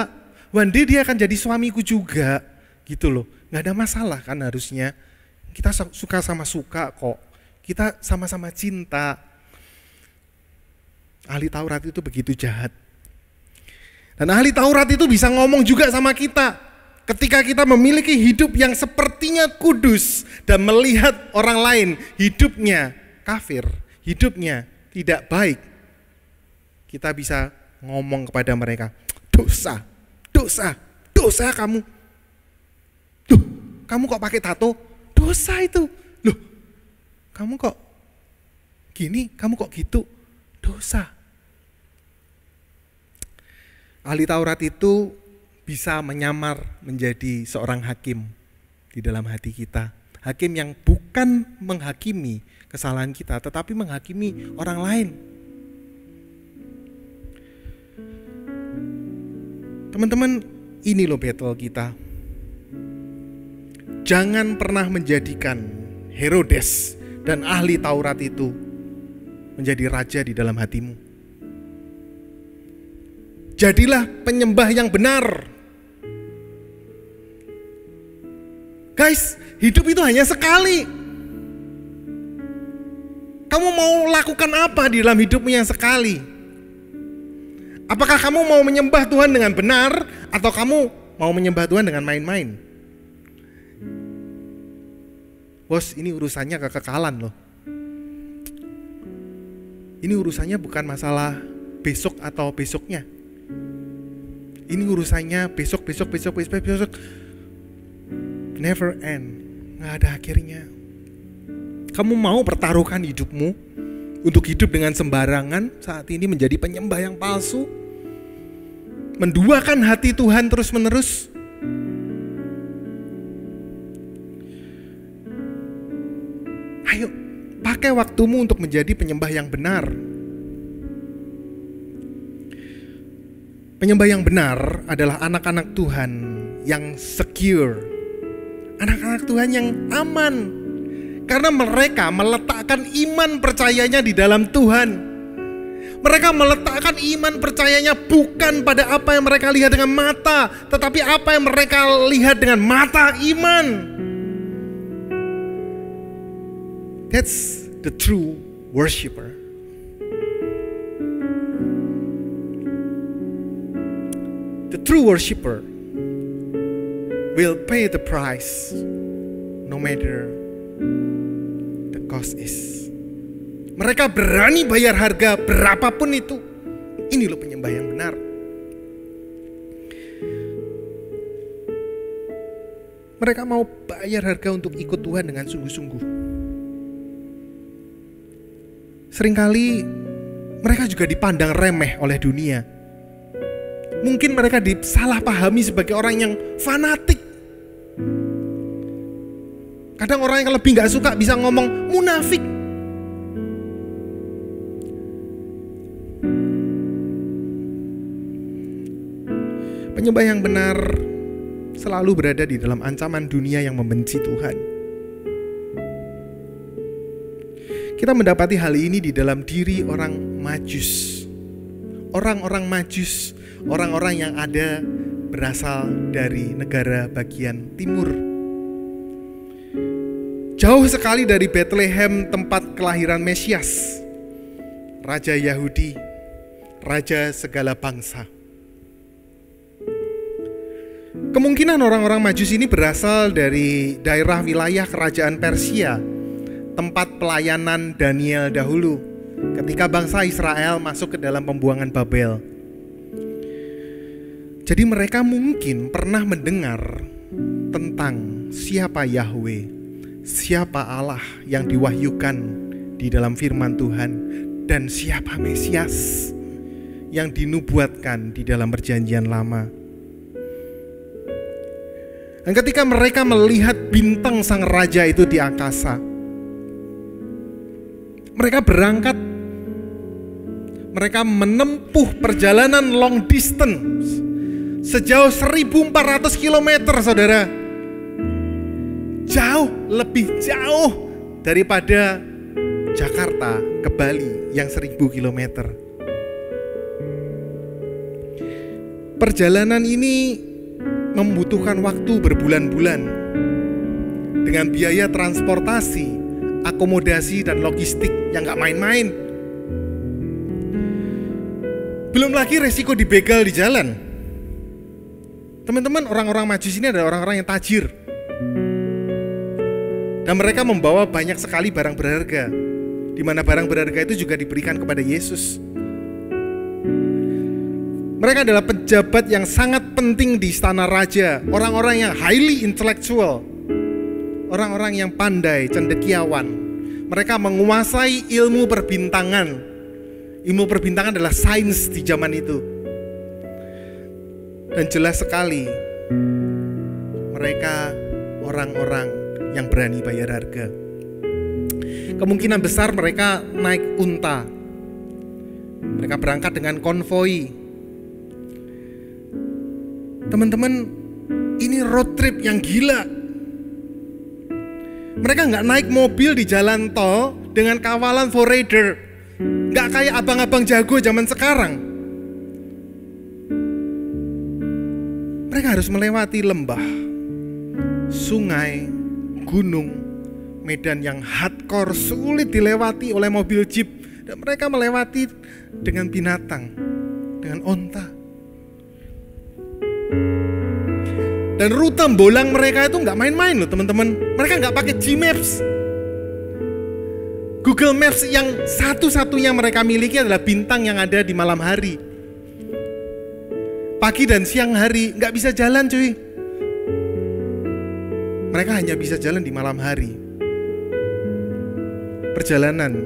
one day dia akan jadi suamiku juga, gitu loh. Nggak ada masalah kan harusnya. Kita suka sama suka kok. Kita sama-sama cinta. Ahli Taurat itu begitu jahat. Dan ahli Taurat itu bisa ngomong juga sama kita. Ketika kita memiliki hidup yang sepertinya kudus dan melihat orang lain hidupnya kafir, hidupnya tidak baik, kita bisa ngomong kepada mereka, dosa kamu. Loh, kamu kok pakai tato? Dosa itu. Loh, kamu kok gini, kamu kok gitu? Dosa. Ahli Taurat itu bisa menyamar menjadi seorang hakim di dalam hati kita. Hakim yang bukan menghakimi kesalahan kita, tetapi menghakimi orang lain. Teman-teman, ini loh battle kita. Jangan pernah menjadikan Herodes dan ahli Taurat itu menjadi raja di dalam hatimu. Jadilah penyembah yang benar. Guys, hidup itu hanya sekali. Kamu mau lakukan apa di dalam hidupmu yang sekali? Apakah kamu mau menyembah Tuhan dengan benar, atau kamu mau menyembah Tuhan dengan main-main? Bos, ini urusannya kekekalan loh. Ini urusannya bukan masalah besok atau besoknya. Ini urusannya besok. Never end. Gak ada akhirnya. Kamu mau pertaruhkan hidupmu untuk hidup dengan sembarangan saat ini, menjadi penyembah yang palsu, menduakan hati Tuhan terus menerus? Ayo, pakai waktumu untuk menjadi penyembah yang benar. Penyembah yang benar adalah anak-anak Tuhan yang secure, anak-anak Tuhan yang aman. Karena mereka meletakkan iman percayanya di dalam Tuhan. Mereka meletakkan iman percayanya bukan pada apa yang mereka lihat dengan mata, tetapi apa yang mereka lihat dengan mata iman. That's the true worshiper. The true worshiper will pay the price no matter the cost is. Mereka berani bayar harga berapapun itu. Ini loh penyembah yang benar. Mereka mau bayar harga untuk ikut Tuhan dengan sungguh-sungguh. Seringkali mereka juga dipandang remeh oleh dunia. Mungkin mereka disalahpahami sebagai orang yang fanatik. Kadang orang yang lebih gak suka bisa ngomong munafik. Penyembah yang benar selalu berada di dalam ancaman dunia yang membenci Tuhan. Kita mendapati hal ini di dalam diri orang Majus. Orang-orang Majus, orang-orang yang ada berasal dari negara bagian timur. Jauh sekali dari Bethlehem, tempat kelahiran Mesias, Raja Yahudi, Raja segala bangsa. Kemungkinan orang-orang Majus ini berasal dari daerah wilayah kerajaan Persia, tempat pelayanan Daniel dahulu ketika bangsa Israel masuk ke dalam pembuangan Babel. Jadi mereka mungkin pernah mendengar tentang siapa Yahweh, siapa Allah yang diwahyukan di dalam firman Tuhan, dan siapa Mesias yang dinubuatkan di dalam perjanjian lama. Dan ketika mereka melihat bintang sang raja itu di angkasa, mereka berangkat. Mereka menempuh perjalanan long distance sejauh 1.400 km, saudara. Jauh, lebih jauh daripada Jakarta ke Bali yang 1.000 km. Perjalanan ini membutuhkan waktu berbulan-bulan dengan biaya transportasi, akomodasi, dan logistik yang gak main-main. Belum lagi resiko dibegal di jalan. Teman-teman, orang-orang Majus ini adalah orang-orang yang tajir, dan mereka membawa banyak sekali barang berharga, di mana barang berharga itu juga diberikan kepada Yesus. Mereka adalah pejabat yang sangat penting di istana raja, orang-orang yang highly intellectual, orang-orang yang pandai, cendekiawan. Mereka menguasai ilmu perbintangan. Ilmu perbintangan adalah sains di zaman itu. Dan jelas sekali mereka orang-orang yang berani bayar harga. Kemungkinan besar mereka naik unta. Mereka berangkat dengan konvoi. Teman-teman, ini road trip yang gila. Mereka nggak naik mobil di jalan tol dengan kawalan forrader, nggak kayak abang-abang jago zaman sekarang. Mereka harus melewati lembah, sungai, gunung, medan yang hardcore, sulit dilewati oleh mobil jeep, dan mereka melewati dengan binatang, dengan onta. Dan rute bolang mereka itu nggak main-main loh teman-teman. Mereka nggak pakai G-Maps. Google Maps yang satu-satunya mereka miliki adalah bintang yang ada di malam hari. Pagi dan siang hari nggak bisa jalan cuy. Mereka hanya bisa jalan di malam hari. Perjalanan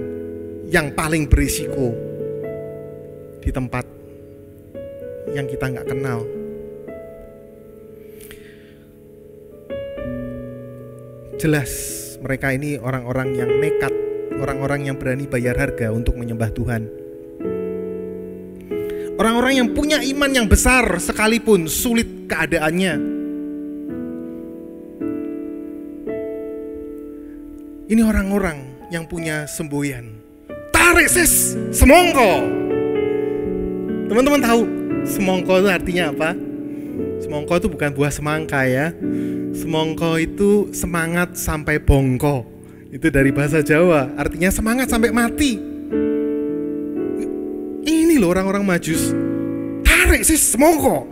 yang paling berisiko di tempat yang kita nggak kenal. Jelas mereka ini orang-orang yang nekat, orang-orang yang berani bayar harga untuk menyembah Tuhan. Orang-orang yang punya iman yang besar sekalipun sulit keadaannya. Ini orang-orang yang punya semboyan. Tarik sis, semongko. Teman-teman tahu semongko itu artinya apa? Semongko itu bukan buah semangka ya. Semongko itu semangat sampai bongko. Itu dari bahasa Jawa, artinya semangat sampai mati. Ini loh orang-orang Majus. Tarik sis, semongko.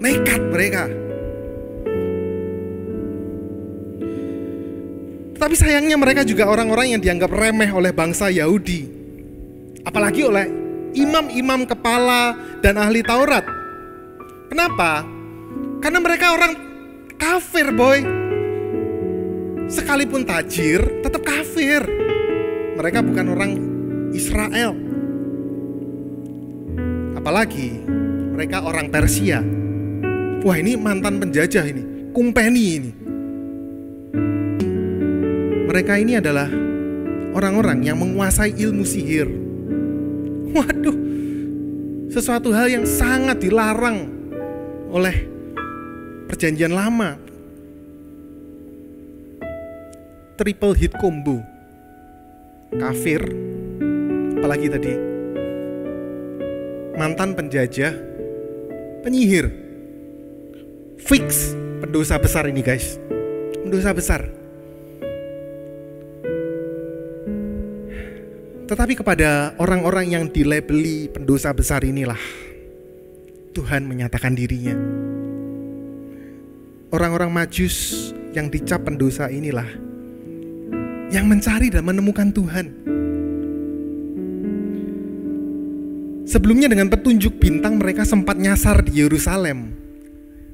Nekat mereka. Tapi sayangnya mereka juga orang-orang yang dianggap remeh oleh bangsa Yahudi. Apalagi oleh imam-imam kepala dan ahli Taurat. Kenapa? Karena mereka orang kafir, boy. Sekalipun tajir, tetap kafir. Mereka bukan orang Israel. Apalagi mereka orang Persia. Wah, ini mantan penjajah ini, kumpeni ini. Mereka ini adalah orang-orang yang menguasai ilmu sihir. Waduh, sesuatu hal yang sangat dilarang oleh perjanjian lama. Triple hit combo. Kafir, apalagi tadi mantan penjajah, penyihir. Fix pendosa besar ini guys. Pendosa besar. Tetapi kepada orang-orang yang dilabeli pendosa besar inilah Tuhan menyatakan dirinya. Orang-orang Majus yang dicap pendosa inilah yang mencari dan menemukan Tuhan. Sebelumnya dengan petunjuk bintang mereka sempat nyasar di Yerusalem,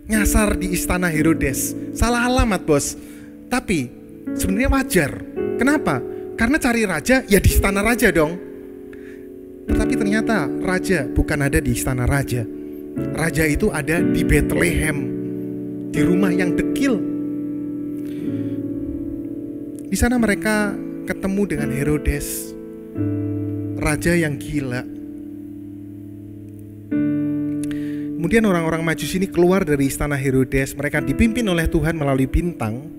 nyasar di istana Herodes. Salah alamat bos, tapi sebenarnya wajar. Kenapa? Karena cari raja ya di istana raja dong. Tetapi ternyata raja bukan ada di istana raja. Raja itu ada di Bethlehem, di rumah yang dekil. Di sana mereka ketemu dengan Herodes, raja yang gila. Kemudian orang-orang Majus ini keluar dari istana Herodes. Mereka dipimpin oleh Tuhan melalui bintang.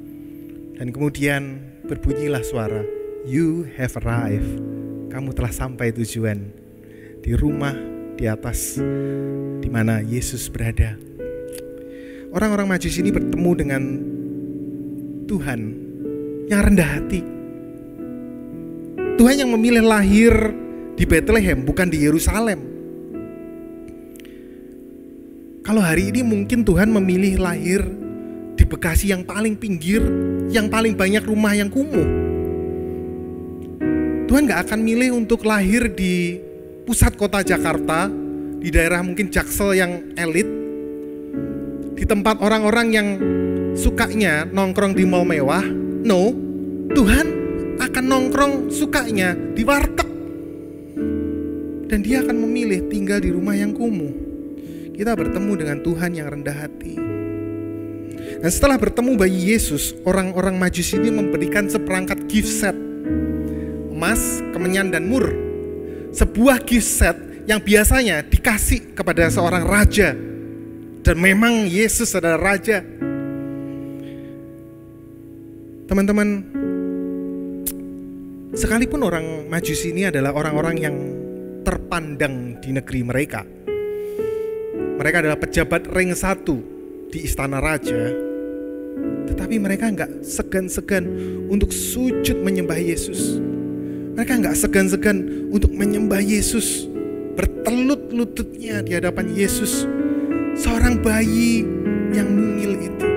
Dan kemudian berbunyilah suara, "You have arrived." Kamu telah sampai tujuan, di rumah di atas di mana Yesus berada. Orang-orang Majus ini bertemu dengan Tuhan yang rendah hati. Tuhan yang memilih lahir di Bethlehem, bukan di Yerusalem. Kalau hari ini mungkin Tuhan memilih lahir di Bekasi yang paling pinggir, yang paling banyak rumah yang kumuh. Tuhan gak akan milih untuk lahir di pusat kota Jakarta, di daerah mungkin Jaksel yang elit, di tempat orang-orang yang sukanya nongkrong di mall mewah. No, Tuhan akan nongkrong sukanya di warteg. Dan dia akan memilih tinggal di rumah yang kumuh. Kita bertemu dengan Tuhan yang rendah hati. Dan setelah bertemu bayi Yesus, orang-orang Majus ini memberikan seperangkat gift set, emas, kemenyan, dan mur. Sebuah gift set yang biasanya dikasih kepada seorang raja. Dan memang Yesus adalah raja. Teman-teman, sekalipun orang Majus ini adalah orang-orang yang terpandang di negeri mereka, mereka adalah pejabat ring 1 di istana raja, tetapi mereka gak segan-segan untuk sujud menyembah Yesus. Mereka gak segan-segan untuk menyembah Yesus, bertelut lututnya di hadapan Yesus, seorang bayi yang mungil itu.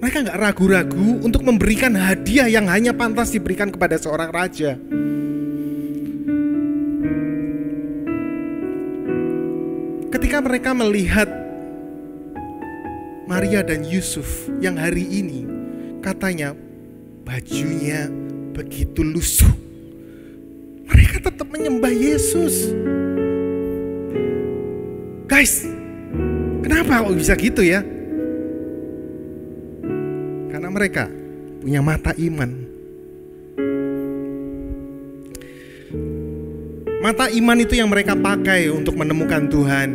Mereka gak ragu-ragu untuk memberikan hadiah yang hanya pantas diberikan kepada seorang raja. Ketika mereka melihat Maria dan Yusuf yang hari ini katanya bajunya begitu lusuh, mereka tetap menyembah Yesus. Guys, kenapa kok bisa gitu ya? Karena mereka punya mata iman. Mata iman itu yang mereka pakai untuk menemukan Tuhan.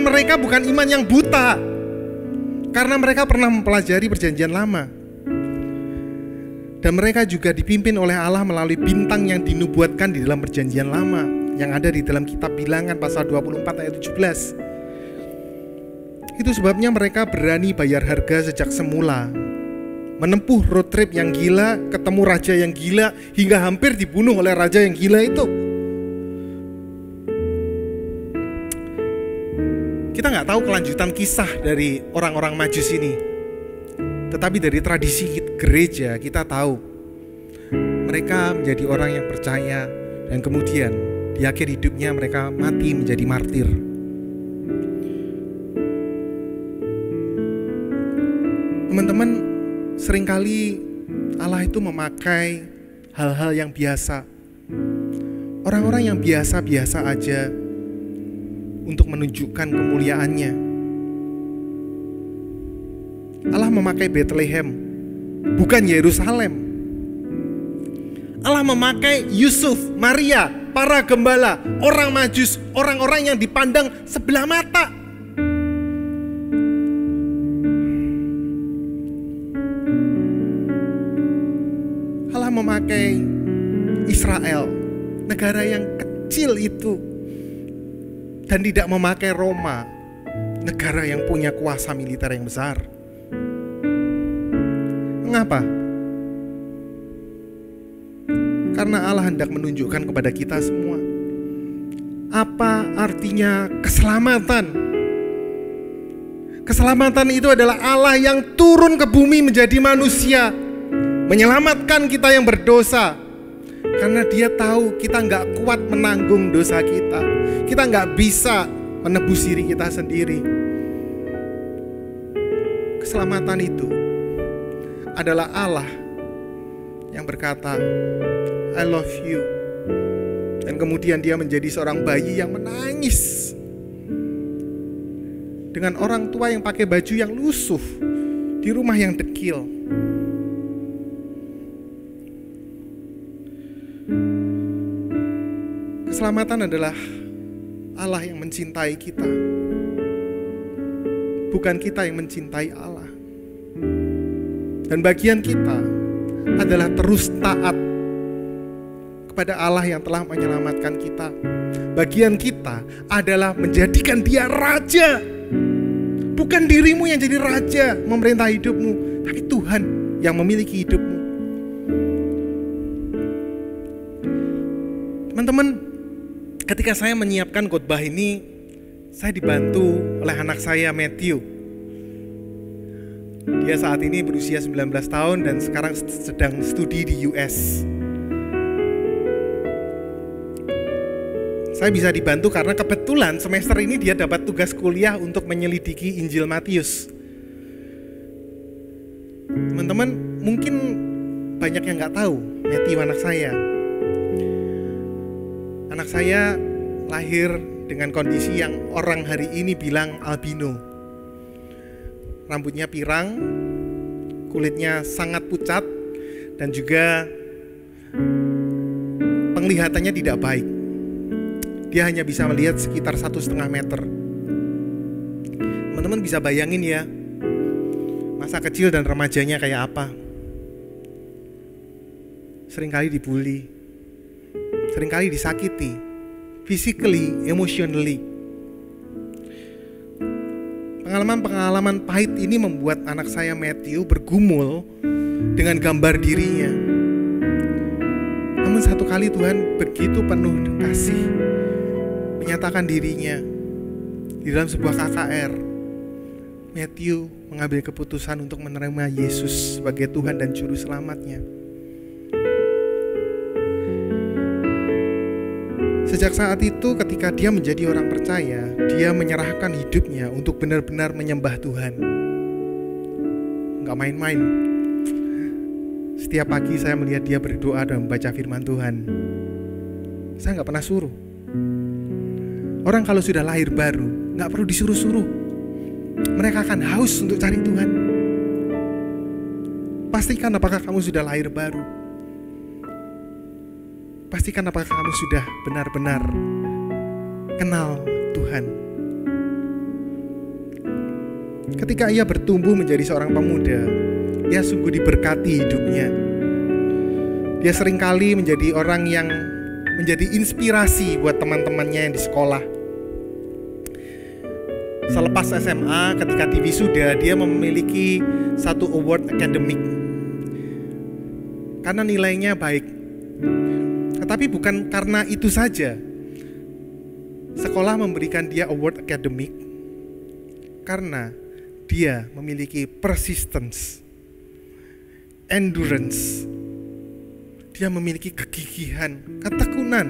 mereka bukan iman yang buta, karena mereka pernah mempelajari perjanjian lama. Dan mereka juga dipimpin oleh Allah melalui bintang yang dinubuatkan di dalam perjanjian lama, yang ada di dalam kitab Bilangan pasal 24 ayat 17. Itu sebabnya mereka berani bayar harga sejak semula, menempuh road trip yang gila, ketemu raja yang gila, hingga hampir dibunuh oleh raja yang gila itu. Kita nggak tahu kelanjutan kisah dari orang-orang Majus ini, tetapi dari tradisi gereja kita tahu mereka menjadi orang yang percaya, dan kemudian di akhir hidupnya mereka mati menjadi martir. Teman-teman, seringkali Allah itu memakai hal-hal yang biasa, orang-orang yang biasa-biasa aja, untuk menunjukkan kemuliaannya. Allah memakai Bethlehem, bukan Yerusalem. Allah memakai Yusuf, Maria, para gembala, orang Majus, orang-orang yang dipandang sebelah mata. Allah memakai Israel, negara yang kecil itu, dan tidak memakai Roma, negara yang punya kuasa militer yang besar. Mengapa? Karena Allah hendak menunjukkan kepada kita semua apa artinya keselamatan. Keselamatan itu adalah Allah yang turun ke bumi menjadi manusia, menyelamatkan kita yang berdosa. Karena dia tahu kita gak kuat menanggung dosa kita, kita gak bisa menebus diri kita sendiri. Keselamatan itu adalah Allah yang berkata, I love you. Dan kemudian dia menjadi seorang bayi yang menangis, dengan orang tua yang pakai baju yang lusuh, di rumah yang dekil. Keselamatan adalah Allah yang mencintai kita, bukan kita yang mencintai Allah. Dan bagian kita adalah terus taat kepada Allah yang telah menyelamatkan kita. Bagian kita adalah menjadikan dia raja. Bukan dirimu yang jadi raja memerintah hidupmu, tapi Tuhan yang memiliki hidupmu. Teman-teman, ketika saya menyiapkan khotbah ini, saya dibantu oleh anak saya Matthew. Dia saat ini berusia 19 tahun dan sekarang sedang studi di US. Saya bisa dibantu karena kebetulan semester ini dia dapat tugas kuliah untuk menyelidiki Injil Matius. Teman-teman, mungkin banyak yang gak tahu Matthew anak saya. Anak saya lahir dengan kondisi yang orang hari ini bilang albino. Rambutnya pirang, kulitnya sangat pucat, dan juga penglihatannya tidak baik. Dia hanya bisa melihat sekitar 1,5 meter. Teman-teman bisa bayangin ya, masa kecil dan remajanya kayak apa. Seringkali dibully, seringkali disakiti, physically, emotionally. Pengalaman-pengalaman pahit ini membuat anak saya Matthew bergumul dengan gambar dirinya. Namun satu kali Tuhan begitu penuh kasih menyatakan dirinya di dalam sebuah KKR. Matthew mengambil keputusan untuk menerima Yesus sebagai Tuhan dan Juru Selamatnya. Sejak saat itu ketika dia menjadi orang percaya, dia menyerahkan hidupnya untuk benar-benar menyembah Tuhan. Gak main-main. Setiap pagi saya melihat dia berdoa dan membaca firman Tuhan. Saya gak pernah suruh. Orang kalau sudah lahir baru, gak perlu disuruh-suruh. Mereka akan haus untuk cari Tuhan. Pastikan apakah kamu sudah lahir baru. Pastikan apakah kamu sudah benar-benar kenal Tuhan. ketika ia bertumbuh menjadi seorang pemuda, ia sungguh diberkati hidupnya. Dia seringkali menjadi orang yang menjadi inspirasi buat teman-temannya yang di sekolah. Selepas SMA, ketika diwisuda, dia memiliki satu award akademik karena nilainya baik. Tetapi bukan karena itu saja. Sekolah memberikan dia award akademik karena dia memiliki persistence, endurance. Dia memiliki kegigihan, ketekunan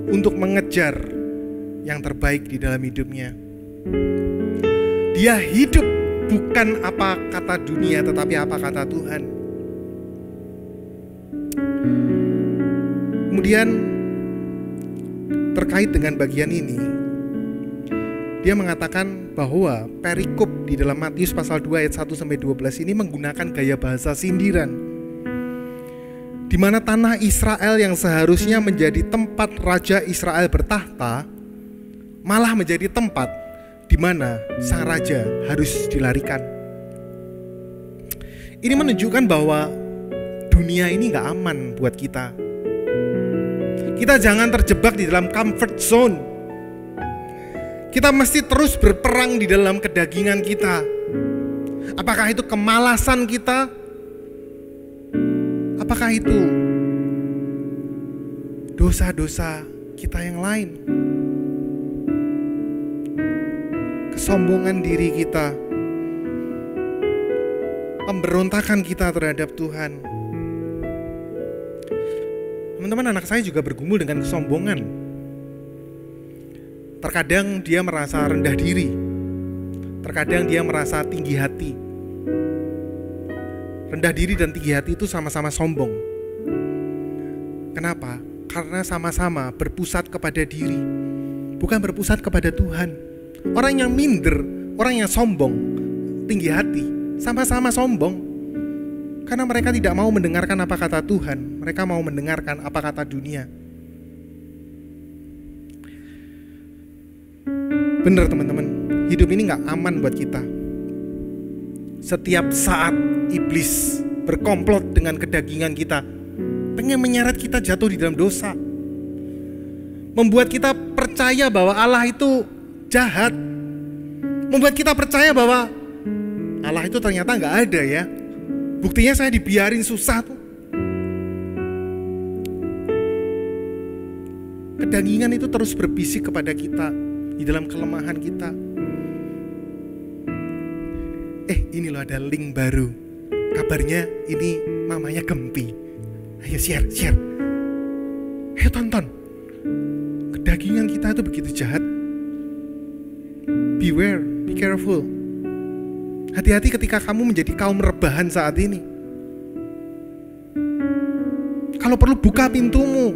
untuk mengejar yang terbaik di dalam hidupnya. Dia hidup bukan apa kata dunia, tetapi apa kata Tuhan. Kemudian terkait dengan bagian ini, dia mengatakan bahwa perikop di dalam Matius pasal 2 ayat 1-12 ini menggunakan gaya bahasa sindiran, di mana tanah Israel yang seharusnya menjadi tempat Raja Israel bertahta malah menjadi tempat di mana sang raja harus dilarikan. Ini menunjukkan bahwa dunia ini gak aman buat kita. Kita jangan terjebak di dalam comfort zone. Kita mesti terus berperang di dalam kedagingan kita. Apakah itu kemalasan kita? Apakah itu dosa-dosa kita yang lain? Kesombongan diri kita, pemberontakan kita terhadap Tuhan. Teman-teman, anak saya juga bergumul dengan kesombongan. Terkadang dia merasa rendah diri, terkadang dia merasa tinggi hati. Rendah diri dan tinggi hati itu sama-sama sombong. Kenapa? Karena sama-sama berpusat kepada diri, bukan berpusat kepada Tuhan. Orang yang minder, orang yang sombong, tinggi hati, sama-sama sombong. Karena mereka tidak mau mendengarkan apa kata Tuhan, mereka mau mendengarkan apa kata dunia. Benar teman-teman, hidup ini gak aman buat kita. Setiap saat iblis berkomplot dengan kedagingan kita, pengen menyeret kita jatuh di dalam dosa, membuat kita percaya bahwa Allah itu jahat, membuat kita percaya bahwa Allah itu ternyata gak ada ya. Buktinya saya dibiarin susah tuh. Kedagingan itu terus berbisik kepada kita di dalam kelemahan kita. Ini loh ada link baru. Kabarnya ini mamanya Gempi. Ayo share. Ayo tonton. Kedagingan kita itu begitu jahat. Beware, be careful. Hati-hati ketika kamu menjadi kaum rebahan saat ini. Kalau perlu buka pintumu,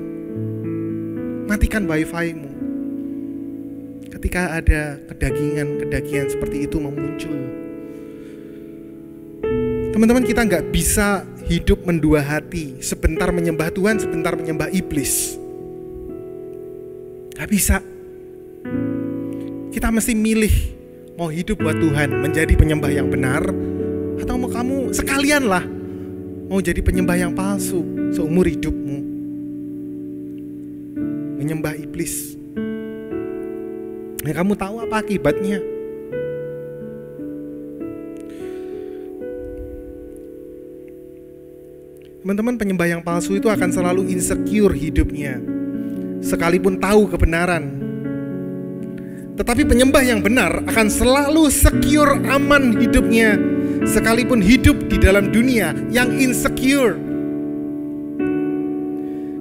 matikan wifi-mu. Ketika ada kedagingan seperti itu memuncul. Teman-teman, kita gak bisa hidup mendua hati. Sebentar menyembah Tuhan, sebentar menyembah iblis. Gak bisa. Kita mesti milih. Mau hidup buat Tuhan, menjadi penyembah yang benar, atau mau kamu sekalian lah mau jadi penyembah yang palsu seumur hidupmu, menyembah iblis. Kamu tahu apa akibatnya? Teman-teman, penyembah yang palsu itu akan selalu insecure hidupnya, sekalipun tahu kebenaran. Tetapi penyembah yang benar akan selalu secure, aman hidupnya, sekalipun hidup di dalam dunia yang insecure.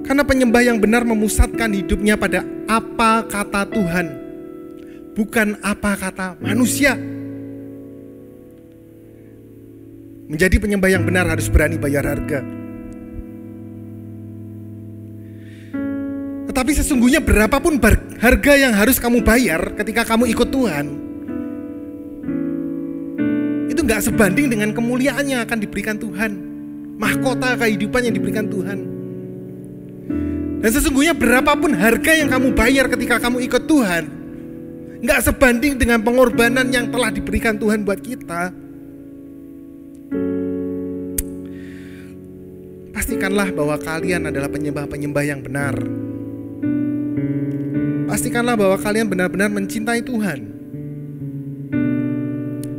Karena penyembah yang benar memusatkan hidupnya pada apa kata Tuhan, bukan apa kata manusia. Menjadi penyembah yang benar harus berani bayar harga. Tetapi sesungguhnya berapapun harga yang harus kamu bayar ketika kamu ikut Tuhan, itu gak sebanding dengan kemuliaan yang akan diberikan Tuhan, mahkota kehidupan yang diberikan Tuhan. Dan sesungguhnya berapapun harga yang kamu bayar ketika kamu ikut Tuhan, nggak sebanding dengan pengorbanan yang telah diberikan Tuhan buat kita. Pastikanlah bahwa kalian adalah penyembah-penyembah yang benar. Pastikanlah bahwa kalian benar-benar mencintai Tuhan.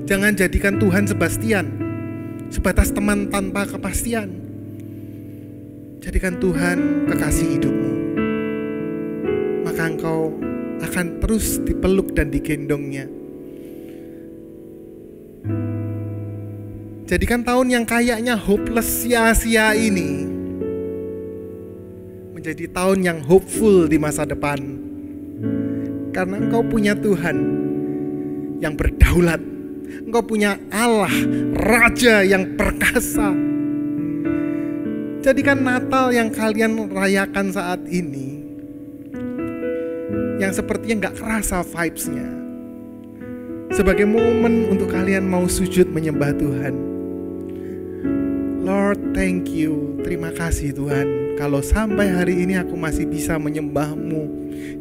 Jangan jadikan Tuhan sebatas teman tanpa kepastian. Jadikan Tuhan kekasih hidupmu. Maka engkau akan terus dipeluk dan digendongnya. Jadikan tahun yang kayaknya hopeless, sia-sia ini menjadi tahun yang hopeful di masa depan. Karena engkau punya Tuhan yang berdaulat. Engkau punya Allah, Raja yang perkasa. Jadikan Natal yang kalian rayakan saat ini yang sepertinya gak kerasa vibes-nya sebagai momen untuk kalian mau sujud menyembah Tuhan. Lord, thank you. Terima kasih Tuhan. Kalau sampai hari ini aku masih bisa menyembah-Mu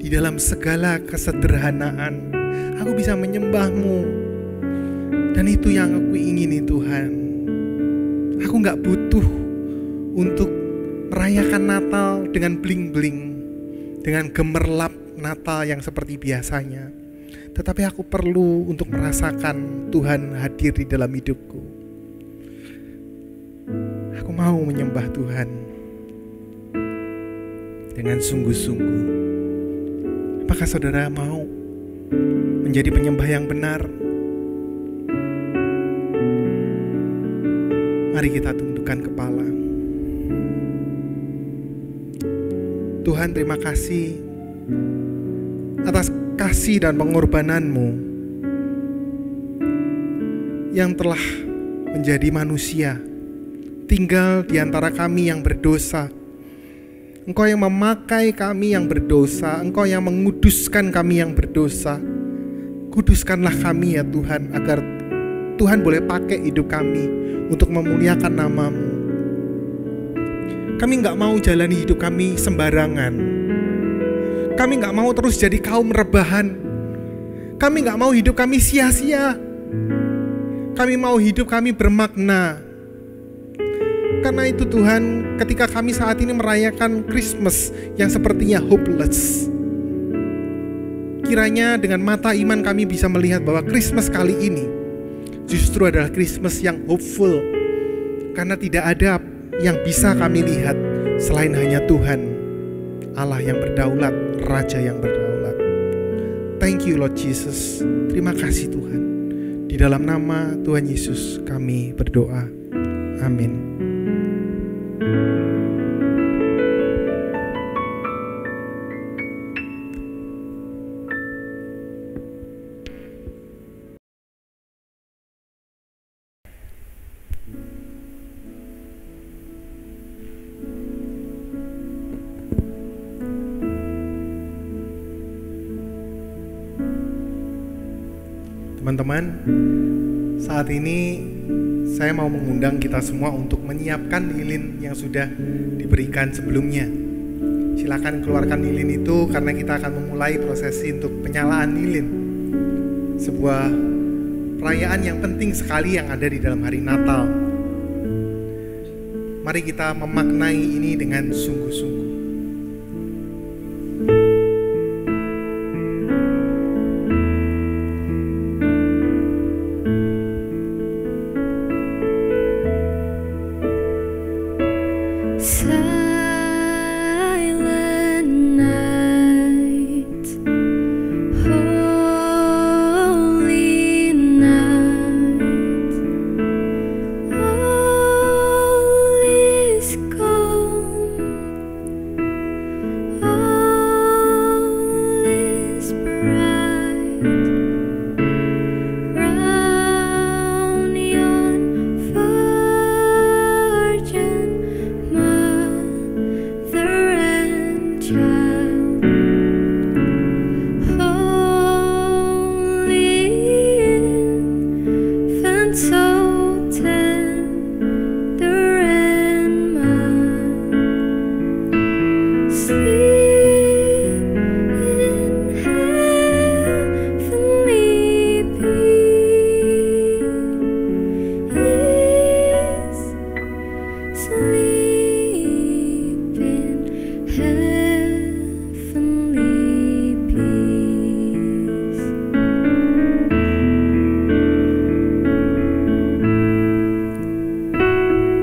di dalam segala kesederhanaan, aku bisa menyembah-Mu. Dan itu yang aku ingini Tuhan. Aku gak butuh untuk merayakan Natal dengan bling-bling, dengan gemerlap Natal yang seperti biasanya. Tetapi aku perlu untuk merasakan Tuhan hadir di dalam hidupku. Aku mau menyembah Tuhan dengan sungguh-sungguh. Apakah saudara mau menjadi penyembah yang benar? Mari kita tundukkan kepala. Tuhan, terima kasih atas kasih dan pengorbanan-Mu yang telah menjadi manusia, tinggal di antara kami yang berdosa. Engkau yang memakai kami yang berdosa, Engkau yang menguduskan kami yang berdosa. Kuduskanlah kami ya Tuhan, agar Tuhan boleh pakai hidup kami untuk memuliakan nama-Mu. Kami gak mau jalani hidup kami sembarangan. Kami gak mau terus jadi kaum rebahan. Kami gak mau hidup kami sia-sia. Kami mau hidup kami bermakna. Karena itu Tuhan, ketika kami saat ini merayakan Christmas yang sepertinya hopeless, kiranya dengan mata iman kami bisa melihat bahwa Christmas kali ini justru adalah Christmas yang hopeful. Karena tidak ada yang bisa kami lihat selain hanya Tuhan, Allah yang berdaulat, Raja yang berdaulat. Thank you Lord Jesus. Terima kasih Tuhan. Di dalam nama Tuhan Yesus kami berdoa. Amin. Teman-teman, saat ini saya mau mengundang kita semua untuk menyiapkan lilin yang sudah diberikan sebelumnya. Silakan keluarkan lilin itu karena kita akan memulai prosesi untuk penyalaan lilin. Sebuah perayaan yang penting sekali yang ada di dalam hari Natal. Mari kita memaknai ini dengan sungguh-sungguh.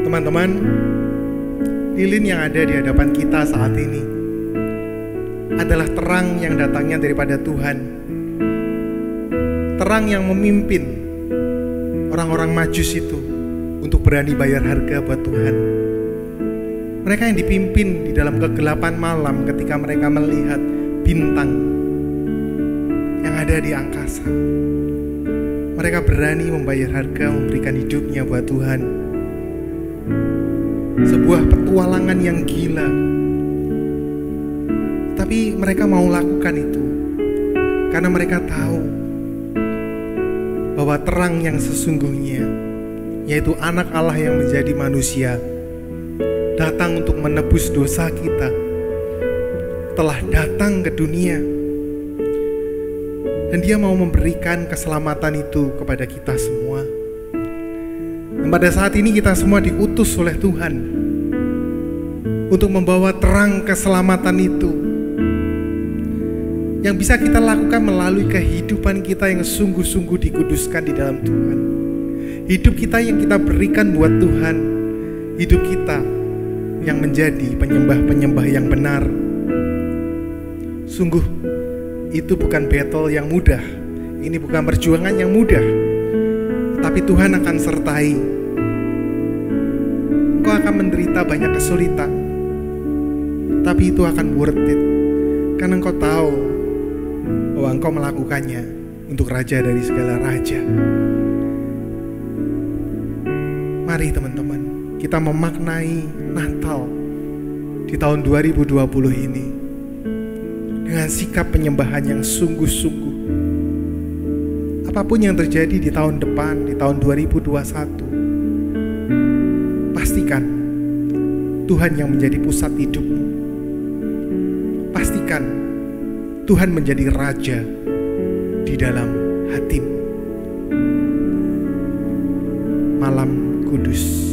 Teman-teman, lilin yang ada di hadapan kita saat ini adalah terang yang datangnya daripada Tuhan. Terang yang memimpin orang-orang Majus itu untuk berani bayar harga buat Tuhan. Mereka yang dipimpin di dalam kegelapan malam ketika mereka melihat bintang yang ada di angkasa. Mereka berani membayar harga, memberikan hidupnya buat Tuhan. Sebuah petualangan yang gila. Tapi mereka mau lakukan itu karena mereka tahu bahwa terang yang sesungguhnya, yaitu anak Allah yang menjadi manusia, datang untuk menebus dosa kita, telah datang ke dunia. Dan dia mau memberikan keselamatan itu kepada kita semua. Dan pada saat ini kita semua diutus oleh Tuhan untuk membawa terang keselamatan itu, yang bisa kita lakukan melalui kehidupan kita yang sungguh-sungguh dikuduskan di dalam Tuhan. Hidup kita yang kita berikan buat Tuhan, hidup kita yang menjadi penyembah-penyembah yang benar. Sungguh itu bukan battle yang mudah, ini bukan perjuangan yang mudah, tapi Tuhan akan sertai. Engkau akan menderita banyak kesulitan, tapi itu akan worth it, karena engkau tahu bahwa engkau melakukannya untuk Raja dari segala raja. Mari teman-teman, kita memaknai Natal di tahun 2020 ini dengan sikap penyembahan yang sungguh-sungguh. Apapun yang terjadi di tahun depan, di tahun 2021, pastikan Tuhan yang menjadi pusat hidupmu. Pastikan Tuhan menjadi Raja di dalam hatimu. Malam Kudus.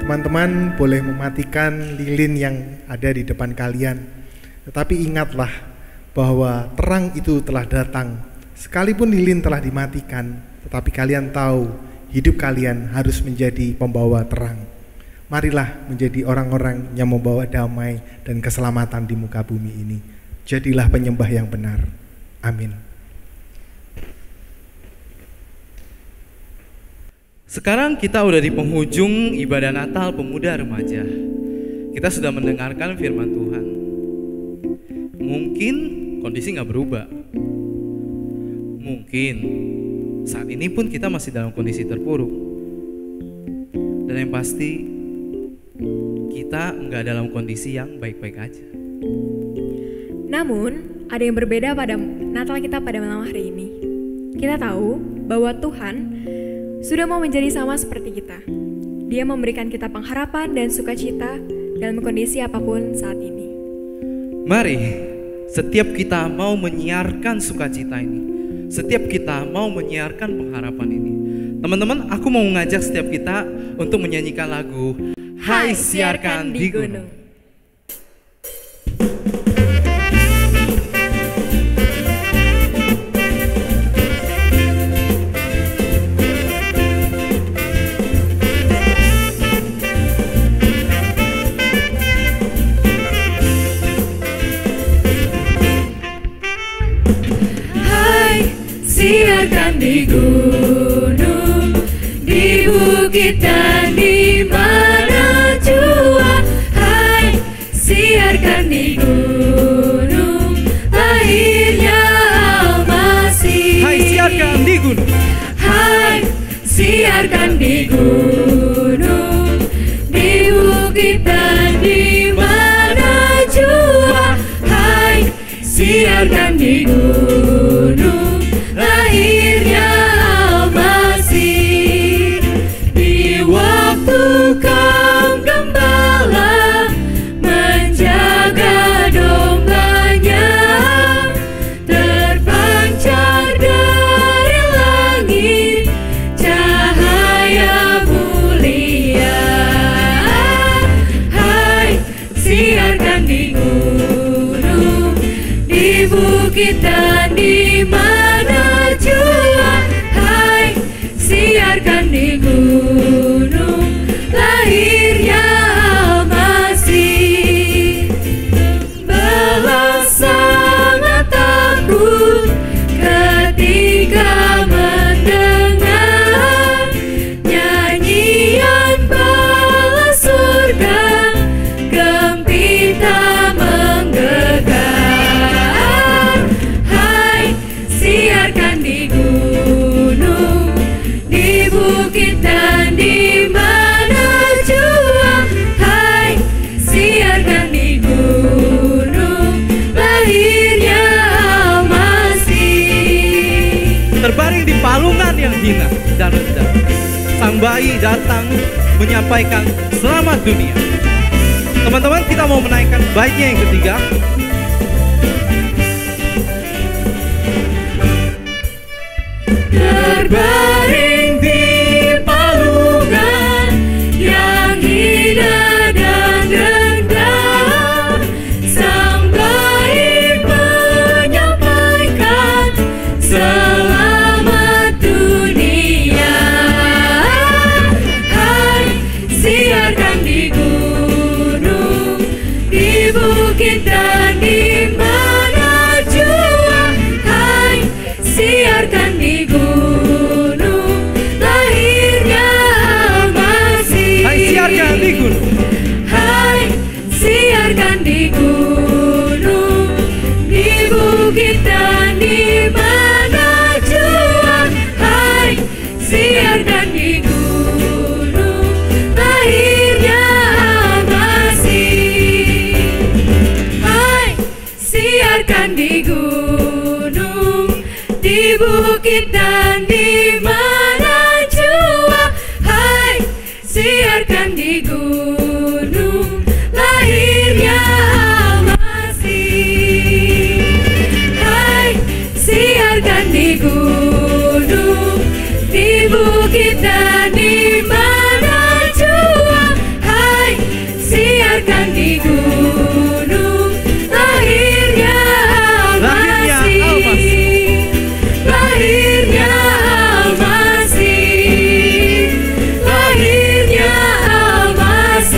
Teman-teman boleh mematikan lilin yang ada di depan kalian. Tetapi ingatlah bahwa terang itu telah datang. Sekalipun lilin telah dimatikan, tetapi kalian tahu hidup kalian harus menjadi pembawa terang. Marilah menjadi orang-orang yang membawa damai dan keselamatan di muka bumi ini. Jadilah penyembah yang benar. Amin. Sekarang kita udah di penghujung ibadah Natal pemuda remaja. Kita sudah mendengarkan firman Tuhan. Mungkin kondisi nggak berubah. Mungkin saat ini pun kita masih dalam kondisi terpuruk. Dan yang pasti kita nggak dalam kondisi yang baik-baik aja. Namun, ada yang berbeda pada Natal kita pada malam hari ini. Kita tahu bahwa Tuhan sudah mau menjadi sama seperti kita. Dia memberikan kita pengharapan dan sukacita dalam kondisi apapun saat ini. Mari, setiap kita mau menyiarkan sukacita ini, setiap kita mau menyiarkan pengharapan ini. Teman-teman, aku mau mengajak setiap kita untuk menyanyikan lagu Hai Siarkan di Gunung. Siarkan di gunung, di bukit dan di mana jua. Hai, siarkan di gunung, lahirnya Al-Masih. Hai, siarkan di gunung. Hai, siarkan di gunung, di bukit dan di mana jua. Hai, siarkan di gunung, lahirnya Al-Masih. Di waktu kaum gembala menjaga dombanya, terpancar dari langit cahaya mulia. Hai, siarkan di gunung, di bukit dan di mana jua. Hai, siarkan di gunung, lahirnya Al-Masih. Belas sangat takut ketika mendengar nyanyian bala surga gempita menggelegar. Hai, siarkan di gunung, di bukit dan di mana jua. Hai, siarkan di gunung, lahirnya Al-Masih. Terbaring di palungan yang hina dan rendah, sang bayi datang menyampaikan selamat dunia. Teman-teman, kita mau menaikkan baitnya yang ketiga. Terbaring di palungan yang hina dan rendah, sang bayi menyampaikan selamat dunia. Hai, siarkan di gunung, di bukit dan di mana jua. Hai, siarkan di gunung, lahirnya Al-Masih. Hai, siarkan di gunung. Hai, siarkan di gunung, di bukit dan di mana jua. Hai, siarkan di gunung, lahirnya Al-Masih. Hai, siarkan di gunung, di bukit dan di mana jua. Hai, siarkan di gunung, lahirnya Al-Masih. Hai, siarkan di gunung, di bukit dan di mana jua. Hai, siarkan di gunung, lahirnya Al-Masih. Lahirnya Al-Masih. Lahirnya Al-Masih.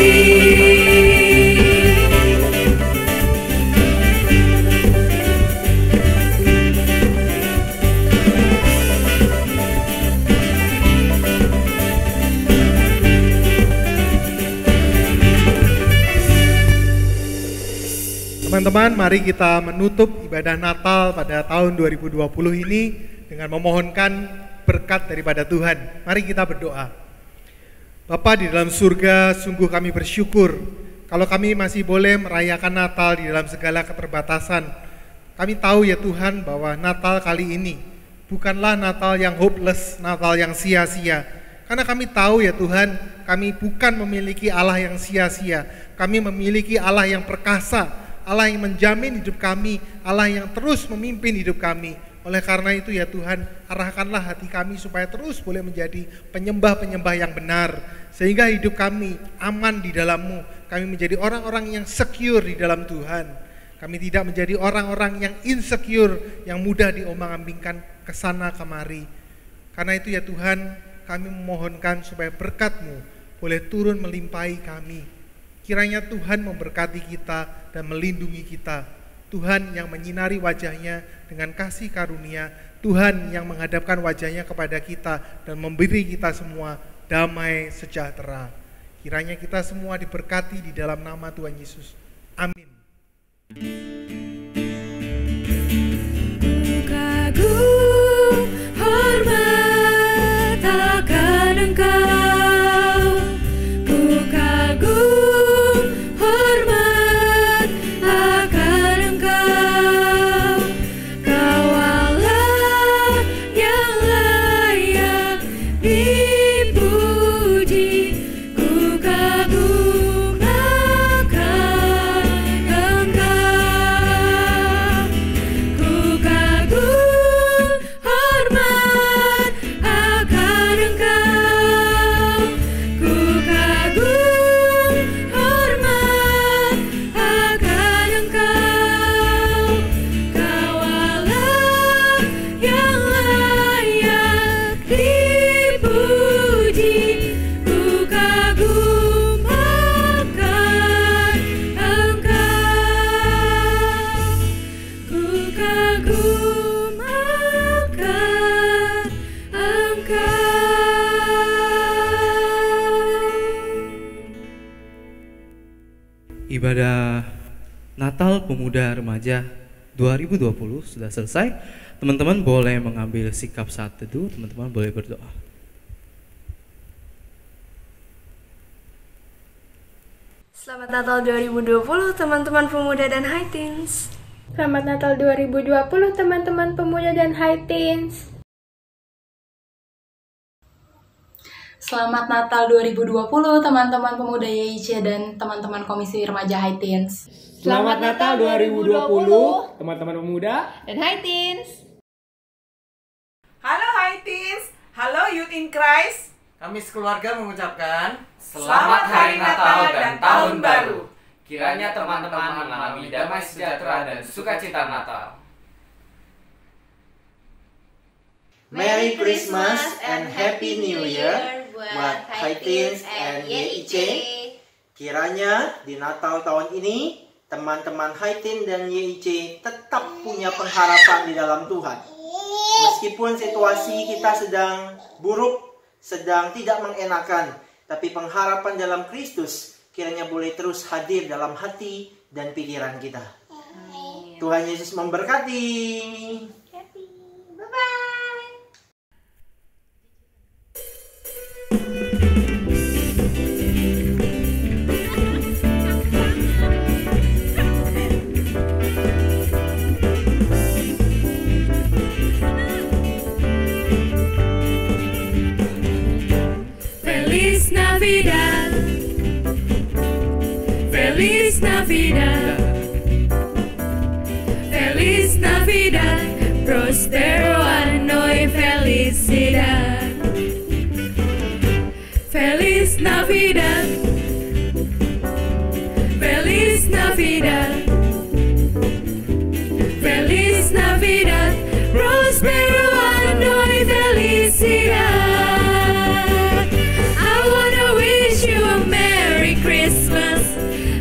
Teman-teman, mari kita menutup ibadah Natal pada tahun 2020 ini dengan memohonkan berkat daripada Tuhan. Mari kita berdoa. Bapa di dalam surga, sungguh kami bersyukur kalau kami masih boleh merayakan Natal di dalam segala keterbatasan. Kami tahu ya Tuhan bahwa Natal kali ini bukanlah Natal yang hopeless, Natal yang sia-sia. Karena kami tahu ya Tuhan, kami bukan memiliki Allah yang sia-sia. Kami memiliki Allah yang perkasa, Allah yang menjamin hidup kami, Allah yang terus memimpin hidup kami. Oleh karena itu ya Tuhan, arahkanlah hati kami supaya terus boleh menjadi penyembah-penyembah yang benar. Sehingga hidup kami aman di dalam-Mu. Kami menjadi orang-orang yang secure di dalam Tuhan. Kami tidak menjadi orang-orang yang insecure, yang mudah diombang-ambingkan ke sana kemari. Karena itu ya Tuhan, kami memohonkan supaya berkat-Mu boleh turun melimpahi kami. Kiranya Tuhan memberkati kita dan melindungi kita. Tuhan yang menyinari wajahnya dengan kasih karunia. Tuhan yang menghadapkan wajahnya kepada kita dan memberi kita semua damai sejahtera. Kiranya kita semua diberkati di dalam nama Tuhan Yesus. Amin. Kagum hormat akan Engkau, ku kagum hormat akan Engkau. Kau Allah yang layak dipuji, ku kagum akan Engkau. Ku kagum hormat akan Engkau, ku kagum hormat akan Engkau. Kau Allah yang layak dipuji, ku kagum akan Engkau. Ku kagum akan Engkau. Ibadah Natal Pemuda Remaja 2020 sudah selesai. Teman-teman boleh mengambil sikap saat teduh, teman-teman boleh berdoa. Selamat Natal 2020 teman-teman pemuda dan high teens. Selamat Natal 2020 teman-teman pemuda dan high teens. Selamat Natal 2020 teman-teman pemuda YIC dan teman-teman Komisi Remaja High Teens. Selamat Natal 2020 teman-teman pemuda Dan high teens. Halo High Teens, halo Youth in Christ. Kami sekeluarga mengucapkan Selamat Hari Natal dan Tahun Baru. Kiranya teman-teman mengalami damai sejahtera dan sukacita Natal. Merry Christmas and Happy New Year buat High Teens and YIC. Kiranya di Natal tahun ini teman-teman High Teens dan YIC tetap punya pengharapan di dalam Tuhan. Meskipun situasi kita sedang buruk, sedang tidak mengenakan, tapi pengharapan dalam Kristus kiranya boleh terus hadir dalam hati dan pikiran kita. Tuhan Yesus memberkati. Bye-bye. Feliz Navidad, Feliz Navidad, Feliz Navidad, prospero año y felicidad. Feliz Navidad, Feliz Navidad, Feliz Navidad, prospero año y felicidad. I wanna wish you a Merry Christmas.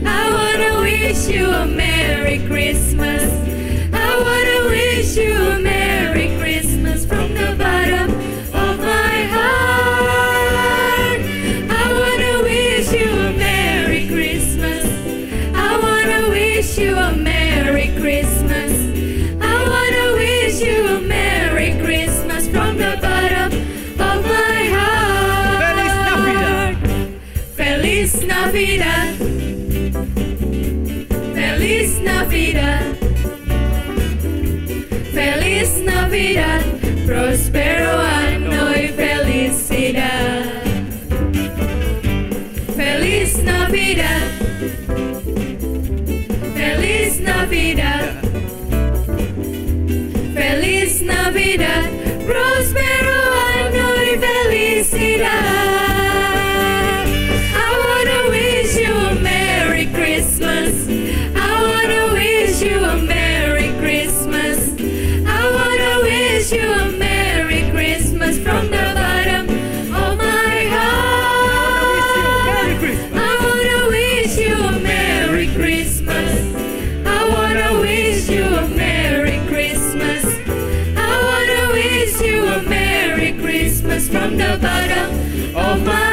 I wanna wish you a Merry Christmas. I wanna wish you a Merry Christmas from the bottom of my heart. I wanna wish you a Merry Christmas. I wanna wish you a Merry Navidad, Feliz Navidad, Prospero año y felicidad. Feliz Navidad, Feliz Navidad, Feliz Navidad, Prospero año y felicidad. I wanna wish you a Merry Christmas. I wanna wish you a Merry Christmas. I wanna wish you a Merry Christmas from the bottom of my heart. I wanna wish you a Merry Christmas. I wanna wish you a Merry Christmas. I wanna wish you a Merry Christmas from the bottom of my